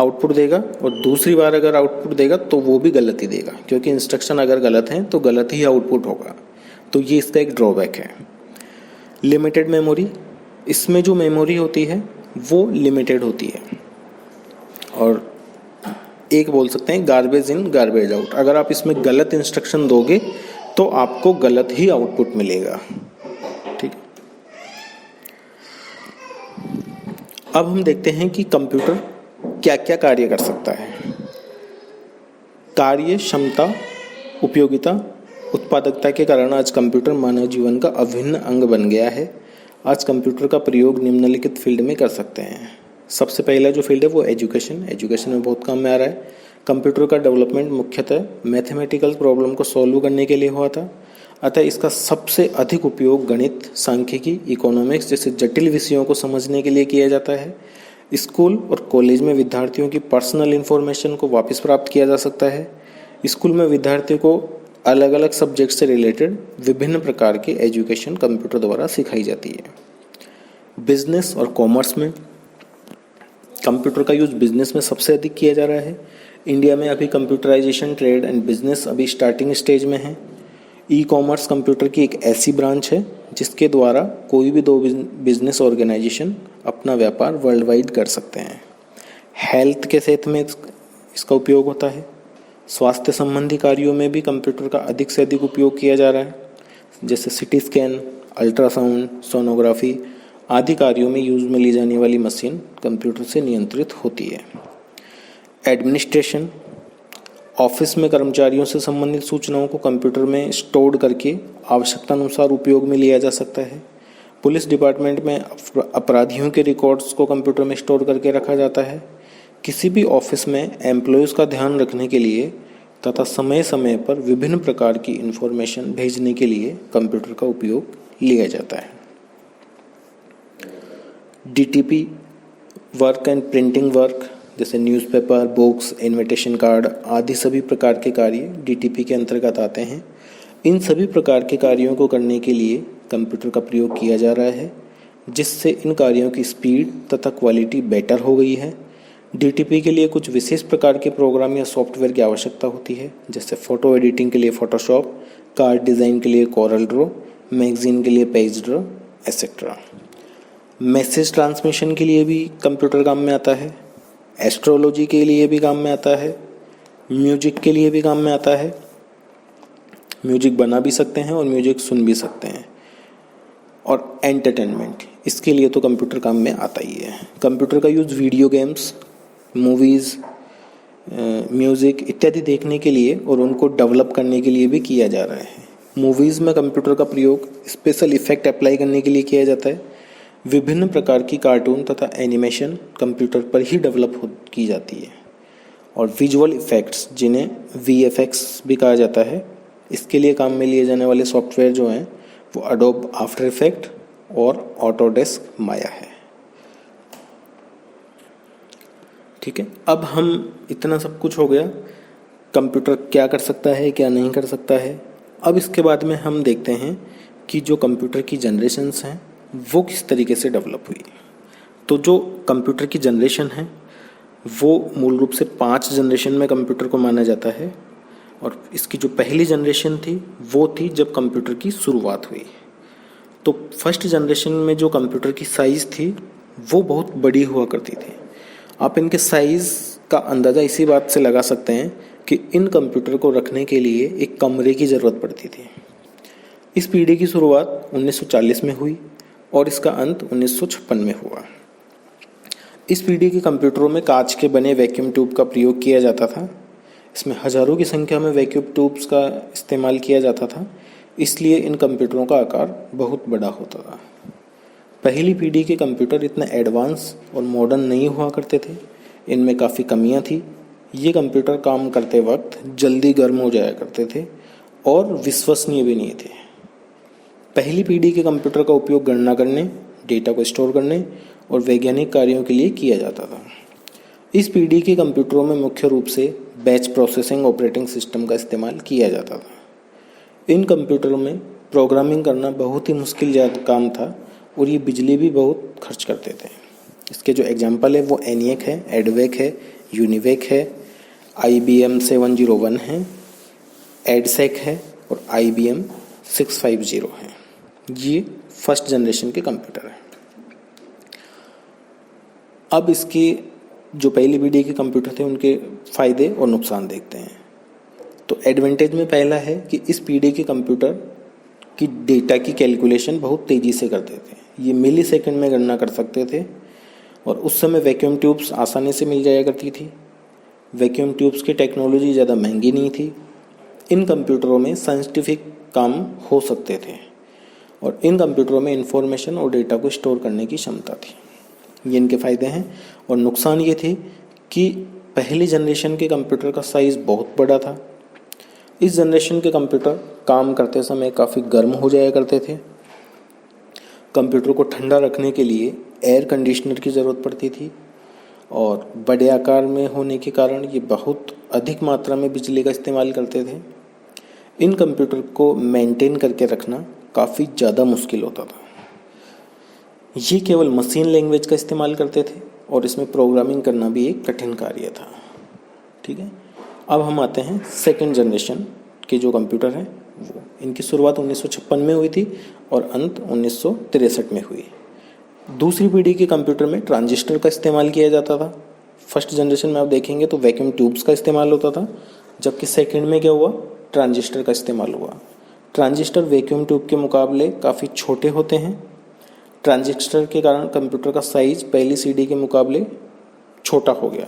आउटपुट देगा, और दूसरी बार अगर आउटपुट देगा तो वो भी गलत ही देगा, क्योंकि इंस्ट्रक्शन अगर गलत है तो गलत ही आउटपुट होगा। तो ये इसका एक ड्रॉबैक है। लिमिटेड मेमोरी, इसमें जो मेमोरी होती है वो लिमिटेड होती है, और एक बोल सकते हैं गार्बेज इन गार्बेज आउट। अगर आप इसमें गलत इंस्ट्रक्शन दोगे तो आपको गलत ही आउटपुट मिलेगा। ठीक है, अब हम देखते हैं कि कंप्यूटर क्या क्या कार्य कर सकता है। कार्य क्षमता, उपयोगिता, उत्पादकता के कारण आज कंप्यूटर मानव जीवन का अभिन्न अंग बन गया है। आज कंप्यूटर का प्रयोग निम्नलिखित फील्ड में कर सकते हैं। सबसे पहला जो फील्ड है वो एजुकेशन में बहुत काम में आ रहा है। कंप्यूटर का डेवलपमेंट मुख्यतः मैथमेटिकल प्रॉब्लम को सॉल्व करने के लिए हुआ था, अतः इसका सबसे अधिक उपयोग गणित, सांख्यिकी, इकोनॉमिक्स जैसे जटिल विषयों को समझने के लिए किया जाता है। स्कूल और कॉलेज में विद्यार्थियों की पर्सनल इन्फॉर्मेशन को वापस प्राप्त किया जा सकता है। स्कूल में विद्यार्थियों को अलग अलग सब्जेक्ट से रिलेटेड विभिन्न प्रकार की एजुकेशन कंप्यूटर द्वारा सिखाई जाती है। बिजनेस और कॉमर्स में कंप्यूटर का यूज बिजनेस में सबसे अधिक किया जा रहा है। इंडिया में अभी कंप्यूटराइजेशन, ट्रेड एंड बिजनेस अभी स्टार्टिंग स्टेज में है। ई कॉमर्स कंप्यूटर की एक ऐसी ब्रांच है जिसके द्वारा कोई भी दो बिजनेस ऑर्गेनाइजेशन अपना व्यापार वर्ल्ड वाइड कर सकते हैं। हेल्थ के क्षेत्र में इसका उपयोग होता है। स्वास्थ्य संबंधी कार्यों में भी कंप्यूटर का अधिक से अधिक उपयोग किया जा रहा है, जैसे सिटी स्कैन, अल्ट्रासाउंड, सोनोग्राफी आदि कार्यों में यूज में ली जाने वाली मशीन कंप्यूटर से नियंत्रित होती है। एडमिनिस्ट्रेशन, ऑफिस में कर्मचारियों से संबंधित सूचनाओं को कंप्यूटर में स्टोर करके आवश्यकता अनुसार उपयोग में लिया जा सकता है। पुलिस डिपार्टमेंट में अपराधियों के रिकॉर्ड्स को कंप्यूटर में स्टोर करके रखा जाता है। किसी भी ऑफिस में एम्प्लॉयज़ का ध्यान रखने के लिए तथा समय समय पर विभिन्न प्रकार की इंफॉर्मेशन भेजने के लिए कंप्यूटर का उपयोग लिया जाता है। DTP work and printing work जैसे न्यूज़पेपर, बुक्स, इनविटेशन कार्ड आदि सभी प्रकार के कार्य डीटीपी के अंतर्गत आते हैं। इन सभी प्रकार के कार्यों को करने के लिए कंप्यूटर का प्रयोग किया जा रहा है, जिससे इन कार्यों की स्पीड तथा क्वालिटी बेटर हो गई है। डीटीपी के लिए कुछ विशेष प्रकार के प्रोग्राम या सॉफ्टवेयर की आवश्यकता होती है, जैसे फ़ोटो एडिटिंग के लिए फोटोशॉप, कार्ड डिज़ाइन के लिए कोरल ड्रॉ, मैगजीन के लिए page draw etcetera. Message transmission के लिए भी कंप्यूटर काम में आता है। एस्ट्रोलॉजी के लिए भी काम में आता है। म्यूजिक के लिए भी काम में आता है। म्यूजिक बना भी सकते हैं और म्यूजिक सुन भी सकते हैं। और एंटरटेनमेंट, इसके लिए तो कंप्यूटर काम में आता ही है। कंप्यूटर का use video games, movies, music इत्यादि देखने के लिए और उनको डेवलप करने के लिए भी किया जा रहा है। मूवीज़ में कंप्यूटर का प्रयोग स्पेशल इफेक्ट अप्लाई करने के लिए किया जाता है। विभिन्न प्रकार की कार्टून तथा एनिमेशन कंप्यूटर पर ही डेवलप की जाती है। और विजुअल इफ़ेक्ट्स, जिन्हें VFX भी कहा जाता है, इसके लिए काम में लिए जाने वाले सॉफ्टवेयर जो हैं वो एडोब आफ्टर इफेक्ट और ऑटोडेस्क माया है। ठीक है, अब हम इतना सब कुछ हो गया, कंप्यूटर क्या कर सकता है, क्या नहीं कर सकता है। अब इसके बाद में हम देखते हैं कि जो कंप्यूटर की जनरेशन्स हैं वो किस तरीके से डेवलप हुई। तो जो कंप्यूटर की जनरेशन है वो मूल रूप से 5 जनरेशन में कंप्यूटर को माना जाता है। और इसकी जो पहली जनरेशन थी वो थी जब कंप्यूटर की शुरुआत हुई। तो फर्स्ट जनरेशन में जो कंप्यूटर की साइज़ थी वो बहुत बड़ी हुआ करती थी। आप इनके साइज़ का अंदाज़ा इसी बात से लगा सकते हैं कि इन कंप्यूटर को रखने के लिए एक कमरे की ज़रूरत पड़ती थी। इस पीढ़ी की शुरुआत 1940 में हुई और इसका अंत 1956 में हुआ। इस पीढ़ी के कंप्यूटरों में कांच के बने वैक्यूम ट्यूब का प्रयोग किया जाता था। इसमें हज़ारों की संख्या में वैक्यूम ट्यूब्स का इस्तेमाल किया जाता था, इसलिए इन कंप्यूटरों का आकार बहुत बड़ा होता था। पहली पीढ़ी के कंप्यूटर इतने एडवांस और मॉडर्न नहीं हुआ करते थे, इनमें काफ़ी कमियां थी। ये कंप्यूटर काम करते वक्त जल्दी गर्म हो जाया करते थे और विश्वसनीय भी नहीं थे। पहली पीढ़ी के कंप्यूटर का उपयोग गणना करने, डेटा को स्टोर करने और वैज्ञानिक कार्यों के लिए किया जाता था। इस पीढ़ी के कंप्यूटरों में मुख्य रूप से बैच प्रोसेसिंग ऑपरेटिंग सिस्टम का इस्तेमाल किया जाता था। इन कंप्यूटरों में प्रोग्रामिंग करना बहुत ही मुश्किल काम था और ये बिजली भी बहुत खर्च करते थे। इसके जो एग्जाम्पल है वो ENIAC है, EDVAC है, यूनिवेक है, IBM 701 है, एडसेक है और IBM 650 है। ये फर्स्ट जनरेशन के कंप्यूटर हैं। अब इसके जो पहली पीढ़ी के कंप्यूटर थे उनके फ़ायदे और नुकसान देखते हैं। तो एडवांटेज में पहला है कि इस पीढ़ी के कंप्यूटर की डेटा की कैलकुलेशन बहुत तेज़ी से करते थे। ये मिली सेकेंड में गणना कर सकते थे और उस समय वैक्यूम ट्यूब्स आसानी से मिल जाया करती थी। वैक्यूम ट्यूब्स की टेक्नोलॉजी ज़्यादा महंगी नहीं थी। इन कंप्यूटरों में साइंटिफिक काम हो सकते थे और इन कंप्यूटरों में इंफॉर्मेशन और डेटा को स्टोर करने की क्षमता थी। ये इनके फ़ायदे हैं। और नुकसान ये थे कि पहली जनरेशन के कंप्यूटर का साइज़ बहुत बड़ा था। इस जनरेशन के कंप्यूटर काम करते समय काफ़ी गर्म हो जाया करते थे। कंप्यूटर को ठंडा रखने के लिए एयर कंडीशनर की ज़रूरत पड़ती थी और बड़े आकार में होने के कारण ये बहुत अधिक मात्रा में बिजली का इस्तेमाल करते थे। इन कंप्यूटर को मेंटेन करके रखना काफ़ी ज़्यादा मुश्किल होता था। ये केवल मशीन लैंग्वेज का इस्तेमाल करते थे और इसमें प्रोग्रामिंग करना भी एक कठिन कार्य था। ठीक है, अब हम आते हैं सेकंड जनरेशन के जो कंप्यूटर हैं वो। इनकी शुरुआत 1956 में हुई थी और अंत 1963 में हुई। दूसरी पीढ़ी के कंप्यूटर में ट्रांजिस्टर का इस्तेमाल किया जाता था। फर्स्ट जनरेशन में आप देखेंगे तो वैक्यूम ट्यूब्स का इस्तेमाल होता था, जबकि सेकंड में क्या हुआ, ट्रांजिस्टर का इस्तेमाल हुआ। ट्रांजिस्टर वैक्यूम ट्यूब के मुकाबले काफ़ी छोटे होते हैं। ट्रांजिस्टर के कारण कंप्यूटर का साइज पहली सीडी के मुकाबले छोटा हो गया।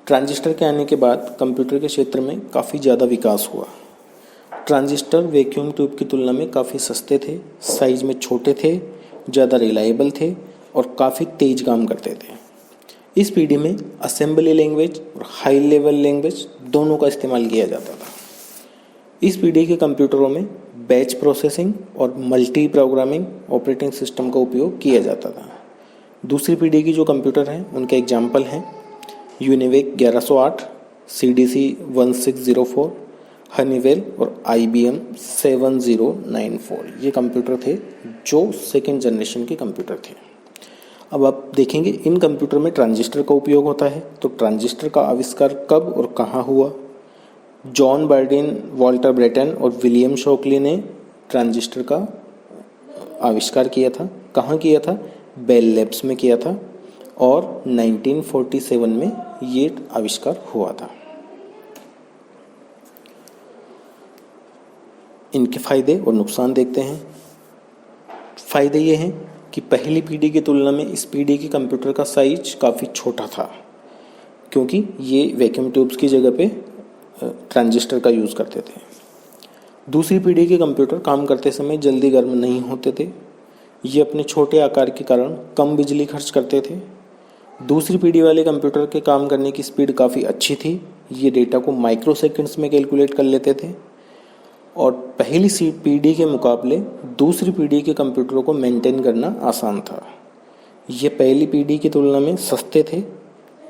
ट्रांजिस्टर के आने के बाद कंप्यूटर के क्षेत्र में काफ़ी ज़्यादा विकास हुआ। ट्रांजिस्टर वैक्यूम ट्यूब की तुलना में काफ़ी सस्ते थे, साइज में छोटे थे, ज़्यादा रिलायबल थे और काफ़ी तेज काम करते थे। इस पीढ़ी में असेंबली लैंग्वेज और हाई लेवल लैंग्वेज दोनों का इस्तेमाल किया जाता था। इस पीढ़ी के कंप्यूटरों में बैच प्रोसेसिंग और मल्टी प्रोग्रामिंग ऑपरेटिंग सिस्टम का उपयोग किया जाता था। दूसरी पीढ़ी की जो कंप्यूटर हैं उनके एग्जाम्पल हैं यूनिवेक 1108, CDC 1604, हनीवेल और IBM 7094। ये कंप्यूटर थे जो सेकेंड जनरेशन के कंप्यूटर थे। अब आप देखेंगे इन कंप्यूटर में ट्रांजिस्टर का उपयोग होता है। तो ट्रांजिस्टर का आविष्कार कब और कहाँ हुआ? जॉन बर्डिन, वॉल्टर ब्रेटन और विलियम शॉकली ने ट्रांजिस्टर का आविष्कार किया था। कहाँ किया था? बेल लैब्स में किया था और 1947 में ये आविष्कार हुआ था। इनके फायदे और नुकसान देखते हैं। फायदे ये हैं कि पहली पीढ़ी की तुलना में इस पीढ़ी के कंप्यूटर का साइज काफ़ी छोटा था, क्योंकि ये वैक्यूम ट्यूब्स की जगह पे ट्रांजिस्टर का यूज़ करते थे। दूसरी पीढ़ी के कंप्यूटर काम करते समय जल्दी गर्म नहीं होते थे। ये अपने छोटे आकार के कारण कम बिजली खर्च करते थे। दूसरी पीढ़ी वाले कंप्यूटर के काम करने की स्पीड काफ़ी अच्छी थी। ये डेटा को माइक्रो सेकेंड्स में कैलकुलेट कर लेते थे और पहली पीढ़ी के मुकाबले दूसरी पीढ़ी के कंप्यूटरों को मेंटेन करना आसान था। ये पहली पीढ़ी की तुलना में सस्ते थे,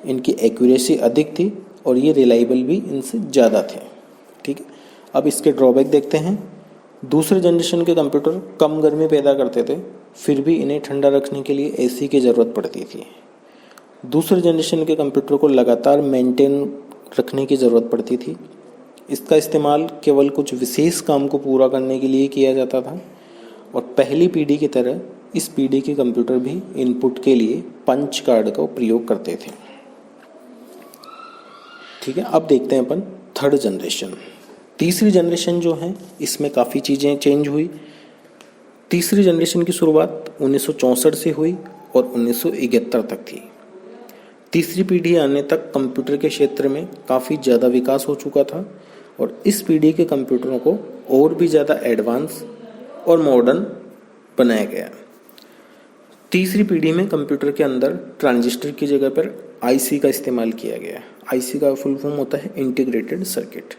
इनकी एक्यूरेसी अधिक थी और ये रिलायबल भी इनसे ज़्यादा थे। ठीक है, अब इसके ड्रॉबैक देखते हैं। दूसरे जनरेशन के कंप्यूटर कम गर्मी पैदा करते थे, फिर भी इन्हें ठंडा रखने के लिए AC की ज़रूरत पड़ती थी। दूसरे जनरेशन के कंप्यूटर को लगातार मेंटेन रखने की ज़रूरत पड़ती थी। इसका इस्तेमाल केवल कुछ विशेष काम को पूरा करने के लिए किया जाता था और पहली पीढ़ी की तरह इस पीढ़ी के कंप्यूटर भी इनपुट के लिए पंच कार्ड का प्रयोग करते थे। ठीक है, अब देखते हैं अपन थर्ड जनरेशन। तीसरी जनरेशन जो है इसमें काफ़ी चीज़ें चेंज हुई। तीसरी जनरेशन की शुरुआत 1964 से हुई और 1971 तक थी। तीसरी पीढ़ी आने तक कंप्यूटर के क्षेत्र में काफ़ी ज़्यादा विकास हो चुका था और इस पीढ़ी के कंप्यूटरों को और भी ज़्यादा एडवांस और मॉडर्न बनाया गया। तीसरी पीढ़ी में कंप्यूटर के अंदर ट्रांजिस्टर की जगह पर IC का इस्तेमाल किया गया। IC का फुल फॉर्म होता है इंटीग्रेटेड सर्किट।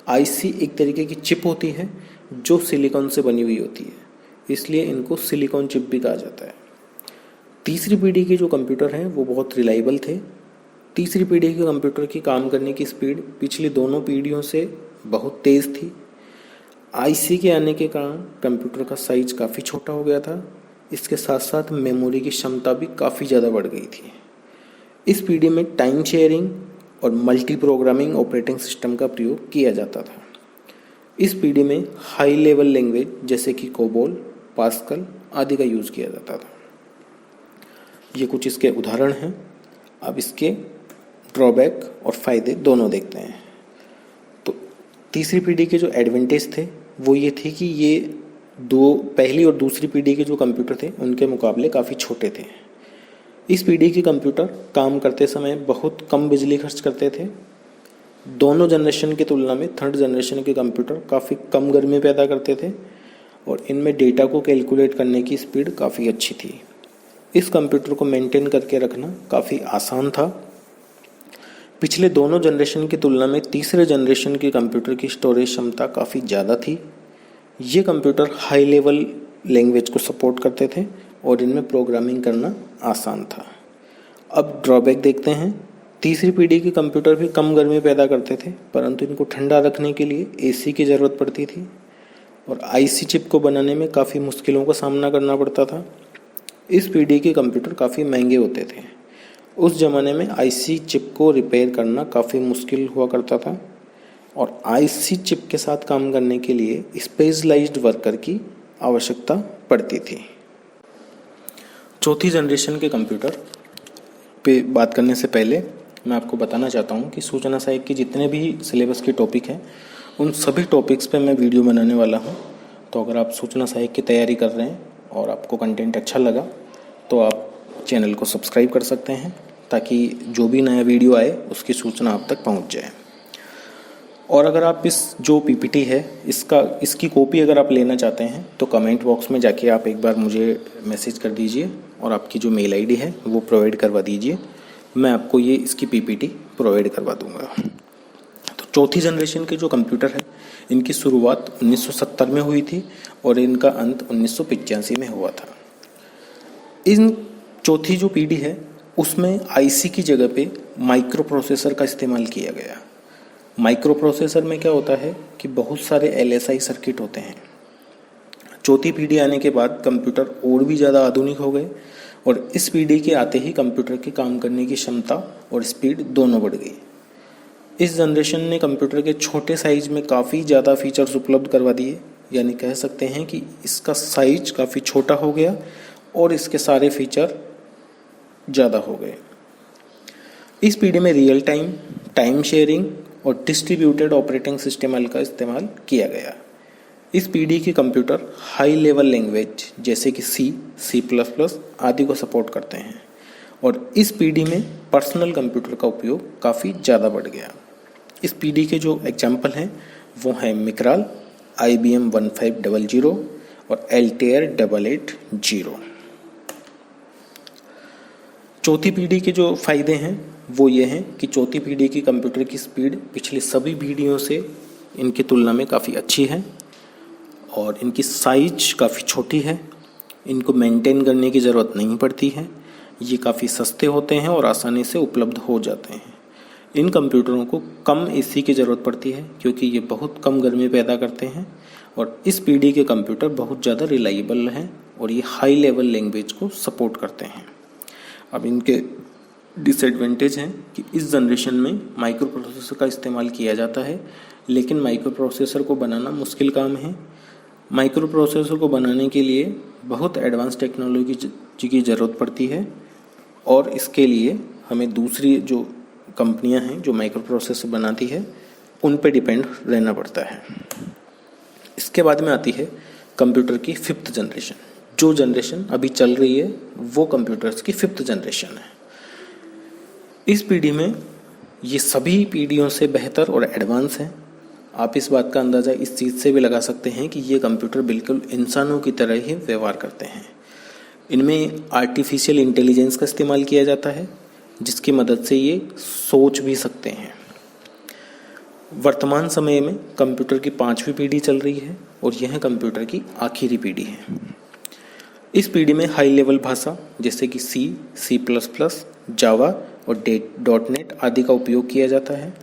IC एक तरीके की चिप होती है जो सिलिकॉन से बनी हुई होती है, इसलिए इनको सिलिकॉन चिप भी कहा जाता है। तीसरी पीढ़ी के जो कंप्यूटर हैं वो बहुत रिलायबल थे। तीसरी पीढ़ी के कंप्यूटर की काम करने की स्पीड पिछली दोनों पीढ़ियों से बहुत तेज़ थी। IC के आने के कारण कंप्यूटर का साइज काफ़ी छोटा हो गया था। इसके साथ साथ मेमोरी की क्षमता भी काफ़ी ज़्यादा बढ़ गई थी। इस पीढ़ी में टाइम शेयरिंग और मल्टी प्रोग्रामिंग ऑपरेटिंग सिस्टम का प्रयोग किया जाता था। इस पीढ़ी में हाई लेवल लैंग्वेज जैसे कि कोबोल, पास्कल आदि का यूज़ किया जाता था। ये कुछ इसके उदाहरण हैं। अब इसके ड्रॉबैक और फ़ायदे दोनों देखते हैं। तो तीसरी पीढ़ी के जो एडवांटेज थे वो ये थे कि ये पहली और दूसरी पीढ़ी के जो कंप्यूटर थे उनके मुकाबले काफ़ी छोटे थे। इस पीढ़ी के कंप्यूटर काम करते समय बहुत कम बिजली खर्च करते थे। दोनों जनरेशन की तुलना में थर्ड जनरेशन के कंप्यूटर काफ़ी कम गर्मी पैदा करते थे और इनमें डेटा को कैलकुलेट करने की स्पीड काफ़ी अच्छी थी। इस कंप्यूटर को मेंटेन करके रखना काफ़ी आसान था। पिछले दोनों जनरेशन की तुलना में तीसरे जनरेशन के कंप्यूटर की स्टोरेज क्षमता काफ़ी ज़्यादा थी। ये कंप्यूटर हाई लेवल लैंग्वेज को सपोर्ट करते थे और इनमें प्रोग्रामिंग करना आसान था। अब ड्रॉबैक देखते हैं। तीसरी पीढ़ी के कंप्यूटर भी कम गर्मी पैदा करते थे, परंतु इनको ठंडा रखने के लिए एसी की ज़रूरत पड़ती थी और आईसी चिप को बनाने में काफ़ी मुश्किलों का सामना करना पड़ता था। इस पीढ़ी के कंप्यूटर काफ़ी महंगे होते थे। उस ज़माने में आईसी चिप को रिपेयर करना काफ़ी मुश्किल हुआ करता था और आईसी चिप के साथ काम करने के लिए स्पेशलाइज्ड वर्कर की आवश्यकता पड़ती थी। चौथी जनरेशन के कंप्यूटर पे बात करने से पहले मैं आपको बताना चाहता हूँ कि सूचना सहायक की जितने भी सिलेबस के टॉपिक हैं उन सभी टॉपिक्स पे मैं वीडियो बनाने वाला हूँ। तो अगर आप सूचना सहायक की तैयारी कर रहे हैं और आपको कंटेंट अच्छा लगा तो आप चैनल को सब्सक्राइब कर सकते हैं ताकि जो भी नया वीडियो आए उसकी सूचना आप तक पहुँच जाए। और अगर आप इस जो पीपीटी है इसकी कॉपी अगर आप लेना चाहते हैं तो कमेंट बॉक्स में जाके आप एक बार मुझे मैसेज कर दीजिए और आपकी जो मेल आईडी है वो प्रोवाइड करवा दीजिए। मैं आपको ये इसकी पीपीटी प्रोवाइड करवा दूंगा। तो चौथी जनरेशन के जो कंप्यूटर है इनकी शुरुआत 1970 में हुई थी और इनका अंत 1985 में हुआ था। इन चौथी जो पीढ़ी है उसमें आईसी की जगह पे माइक्रो प्रोसेसर का इस्तेमाल किया गया। माइक्रो प्रोसेसर में क्या होता है कि बहुत सारे एलएसआई सर्किट होते हैं। चौथी पीढ़ी आने के बाद कंप्यूटर और भी ज़्यादा आधुनिक हो गए और इस पीढ़ी के आते ही कंप्यूटर के काम करने की क्षमता और स्पीड दोनों बढ़ गई। इस जनरेशन ने कंप्यूटर के छोटे साइज में काफ़ी ज़्यादा फीचर्स उपलब्ध करवा दिए, यानी कह सकते हैं कि इसका साइज काफ़ी छोटा हो गया और इसके सारे फीचर ज़्यादा हो गए। इस पीढ़ी में रियल टाइम, टाइम शेयरिंग और डिस्ट्रीब्यूटेड ऑपरेटिंग सिस्टम का इस्तेमाल किया गया। इस पीढ़ी के कंप्यूटर हाई लेवल लैंग्वेज जैसे कि C++ आदि को सपोर्ट करते हैं और इस पीढ़ी में पर्सनल कंप्यूटर का उपयोग काफ़ी ज़्यादा बढ़ गया। इस पीढ़ी के जो एग्जाम्पल हैं वो हैं मिक्राल, IBM 1500 और Altair 880। चौथी पीढ़ी के जो फ़ायदे हैं वो ये हैं कि चौथी पीढ़ी की कंप्यूटर की स्पीड पिछली सभी पीढ़ियों से इनकी तुलना में काफ़ी अच्छी है और इनकी साइज काफ़ी छोटी है। इनको मेंटेन करने की ज़रूरत नहीं पड़ती है। ये काफ़ी सस्ते होते हैं और आसानी से उपलब्ध हो जाते हैं। इन कंप्यूटरों को कम एसी की ज़रूरत पड़ती है क्योंकि ये बहुत कम गर्मी पैदा करते हैं और इस पीढ़ी के कंप्यूटर बहुत ज़्यादा रिलायबल हैं और ये हाई लेवल लैंग्वेज को सपोर्ट करते हैं। अब इनके डिसएडवांटेज हैं कि इस जनरेशन में माइक्रो प्रोसेसर का इस्तेमाल किया जाता है, लेकिन माइक्रो प्रोसेसर को बनाना मुश्किल काम है। माइक्रो प्रोसेसर को बनाने के लिए बहुत एडवांस टेक्नोलॉजी की ज़रूरत पड़ती है और इसके लिए हमें दूसरी जो कंपनियां हैं जो माइक्रो प्रोसेसर बनाती है उन पे डिपेंड रहना पड़ता है। इसके बाद में आती है कंप्यूटर की 5th जनरेशन। जो जनरेशन अभी चल रही है वो कंप्यूटर्स की 5th जनरेशन है। इस पीढ़ी में ये सभी पीढ़ियों से बेहतर और एडवांस हैं। आप इस बात का अंदाज़ा इस चीज़ से भी लगा सकते हैं कि ये कंप्यूटर बिल्कुल इंसानों की तरह ही व्यवहार करते हैं। इनमें आर्टिफिशियल इंटेलिजेंस का इस्तेमाल किया जाता है जिसकी मदद से ये सोच भी सकते हैं। वर्तमान समय में कंप्यूटर की 5वीं पीढ़ी चल रही है और यह कंप्यूटर की आखिरी पीढ़ी है। इस पीढ़ी में हाई लेवल भाषा जैसे कि C++, जावा और .NET आदि का उपयोग किया जाता है।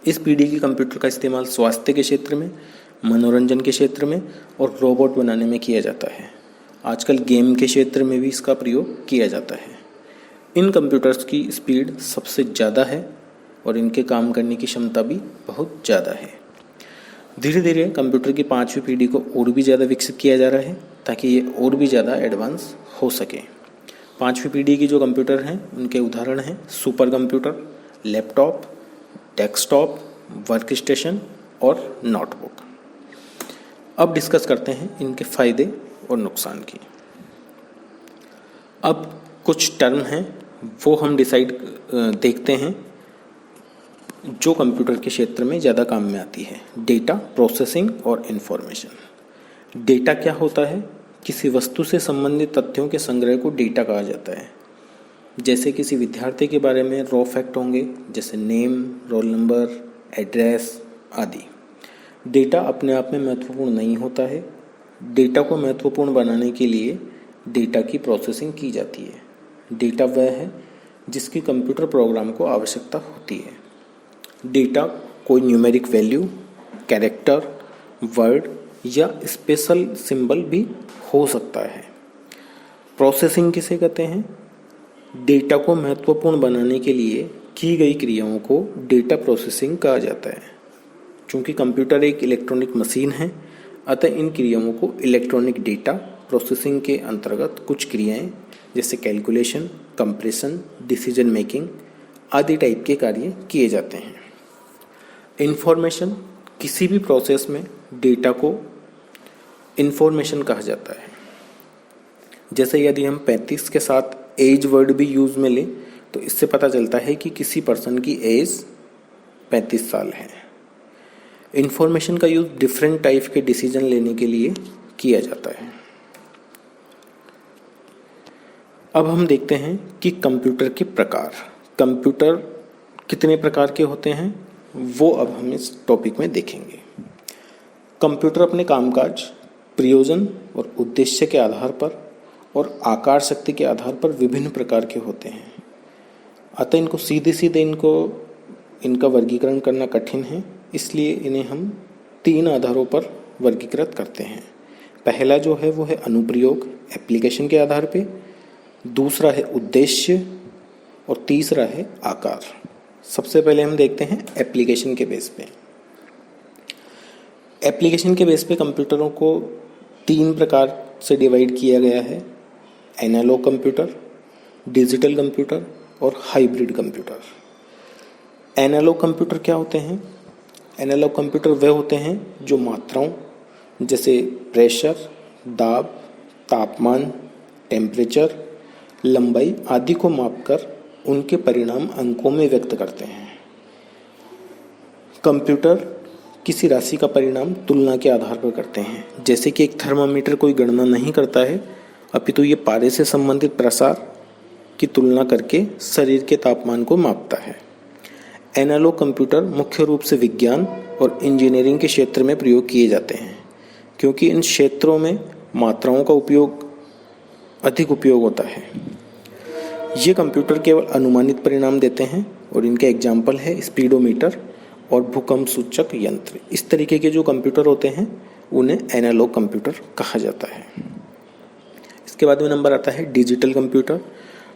इस पीढ़ी के कंप्यूटर का इस्तेमाल स्वास्थ्य के क्षेत्र में, मनोरंजन के क्षेत्र में और रोबोट बनाने में किया जाता है। आजकल गेम के क्षेत्र में भी इसका प्रयोग किया जाता है। इन कंप्यूटर्स की स्पीड सबसे ज़्यादा है और इनके काम करने की क्षमता भी बहुत ज़्यादा है। धीरे धीरे कंप्यूटर की 5वीं पीढ़ी को और भी ज़्यादा विकसित किया जा रहा है ताकि ये और भी ज़्यादा एडवांस हो सके। 5वीं पीढ़ी की जो कंप्यूटर हैं उनके उदाहरण हैं super computer, laptop, desktop, work station और नोटबुक। अब डिस्कस करते हैं इनके फ़ायदे और नुकसान की। अब कुछ टर्म हैं वो हम देखते हैं जो कंप्यूटर के क्षेत्र में ज़्यादा काम में आती है। डेटा प्रोसेसिंग और इन्फॉर्मेशन। डेटा क्या होता है? किसी वस्तु से संबंधित तथ्यों के संग्रह को डेटा कहा जाता है। जैसे किसी विद्यार्थी के बारे में रॉ फैक्ट होंगे, जैसे नेम, रोल नंबर, एड्रेस आदि। डेटा अपने आप में महत्वपूर्ण नहीं होता है। डेटा को महत्वपूर्ण बनाने के लिए डेटा की प्रोसेसिंग की जाती है। डेटा वह है जिसकी कंप्यूटर प्रोग्राम को आवश्यकता होती है। डेटा कोई न्यूमेरिक वैल्यू, कैरेक्टर, वर्ड या स्पेशल सिंबल भी हो सकता है। प्रोसेसिंग किसे कहते हैं? डेटा को महत्वपूर्ण बनाने के लिए की गई क्रियाओं को डेटा प्रोसेसिंग कहा जाता है। चूँकि कंप्यूटर एक इलेक्ट्रॉनिक मशीन है, अतः इन क्रियाओं को इलेक्ट्रॉनिक डेटा प्रोसेसिंग के अंतर्गत कुछ क्रियाएं जैसे कैलकुलेशन, कंप्रेशन, डिसीजन मेकिंग आदि टाइप के कार्य किए जाते हैं। इन्फॉर्मेशन, किसी भी प्रोसेस में डेटा को इन्फॉर्मेशन कहा जाता है। जैसे यदि हम 35 के साथ एज वर्ड भी यूज़ में लें तो इससे पता चलता है कि किसी पर्सन की एज 35 साल है। इन्फॉर्मेशन का यूज़ डिफरेंट टाइप के डिसीजन लेने के लिए किया जाता है। अब हम देखते हैं कि कंप्यूटर के प्रकार, कंप्यूटर कितने प्रकार के होते हैं वो अब हम इस टॉपिक में देखेंगे। कंप्यूटर अपने कामकाज, प्रयोजन और उद्देश्य के आधार पर और आकार शक्ति के आधार पर विभिन्न प्रकार के होते हैं। अतः इनको सीधे इनका वर्गीकरण करना कठिन है, इसलिए इन्हें हम 3 आधारों पर वर्गीकृत करते हैं। पहला जो है वो है अनुप्रयोग, एप्लीकेशन के आधार पे, दूसरा है उद्देश्य और तीसरा है आकार। सबसे पहले हम देखते हैं एप्लीकेशन के बेस पे। एप्लीकेशन के बेस पे कंप्यूटरों को 3 प्रकार से डिवाइड किया गया है: एनालॉग कंप्यूटर, डिजिटल कंप्यूटर और हाइब्रिड कंप्यूटर। एनालॉग कंप्यूटर क्या होते हैं? एनालॉग कंप्यूटर वह होते हैं जो मात्राओं जैसे प्रेशर, दाब, तापमान, टेम्परेचर, लंबाई आदि को मापकर उनके परिणाम अंकों में व्यक्त करते हैं। कंप्यूटर किसी राशि का परिणाम तुलना के आधार पर करते हैं। जैसे कि एक थर्मामीटर कोई गणना नहीं करता है, अपितु ये पारे से संबंधित प्रसार की तुलना करके शरीर के तापमान को मापता है। एनालॉग कंप्यूटर मुख्य रूप से विज्ञान और इंजीनियरिंग के क्षेत्र में प्रयोग किए जाते हैं, क्योंकि इन क्षेत्रों में मात्राओं का अधिक उपयोग होता है। ये कंप्यूटर केवल अनुमानित परिणाम देते हैं और इनके एग्जाम्पल है स्पीडोमीटर और भूकंप सूचक यंत्र। इस तरीके के जो कंप्यूटर होते हैं उन्हें एनालॉग कंप्यूटर कहा जाता है। इसके बाद में नंबर आता है डिजिटल कंप्यूटर।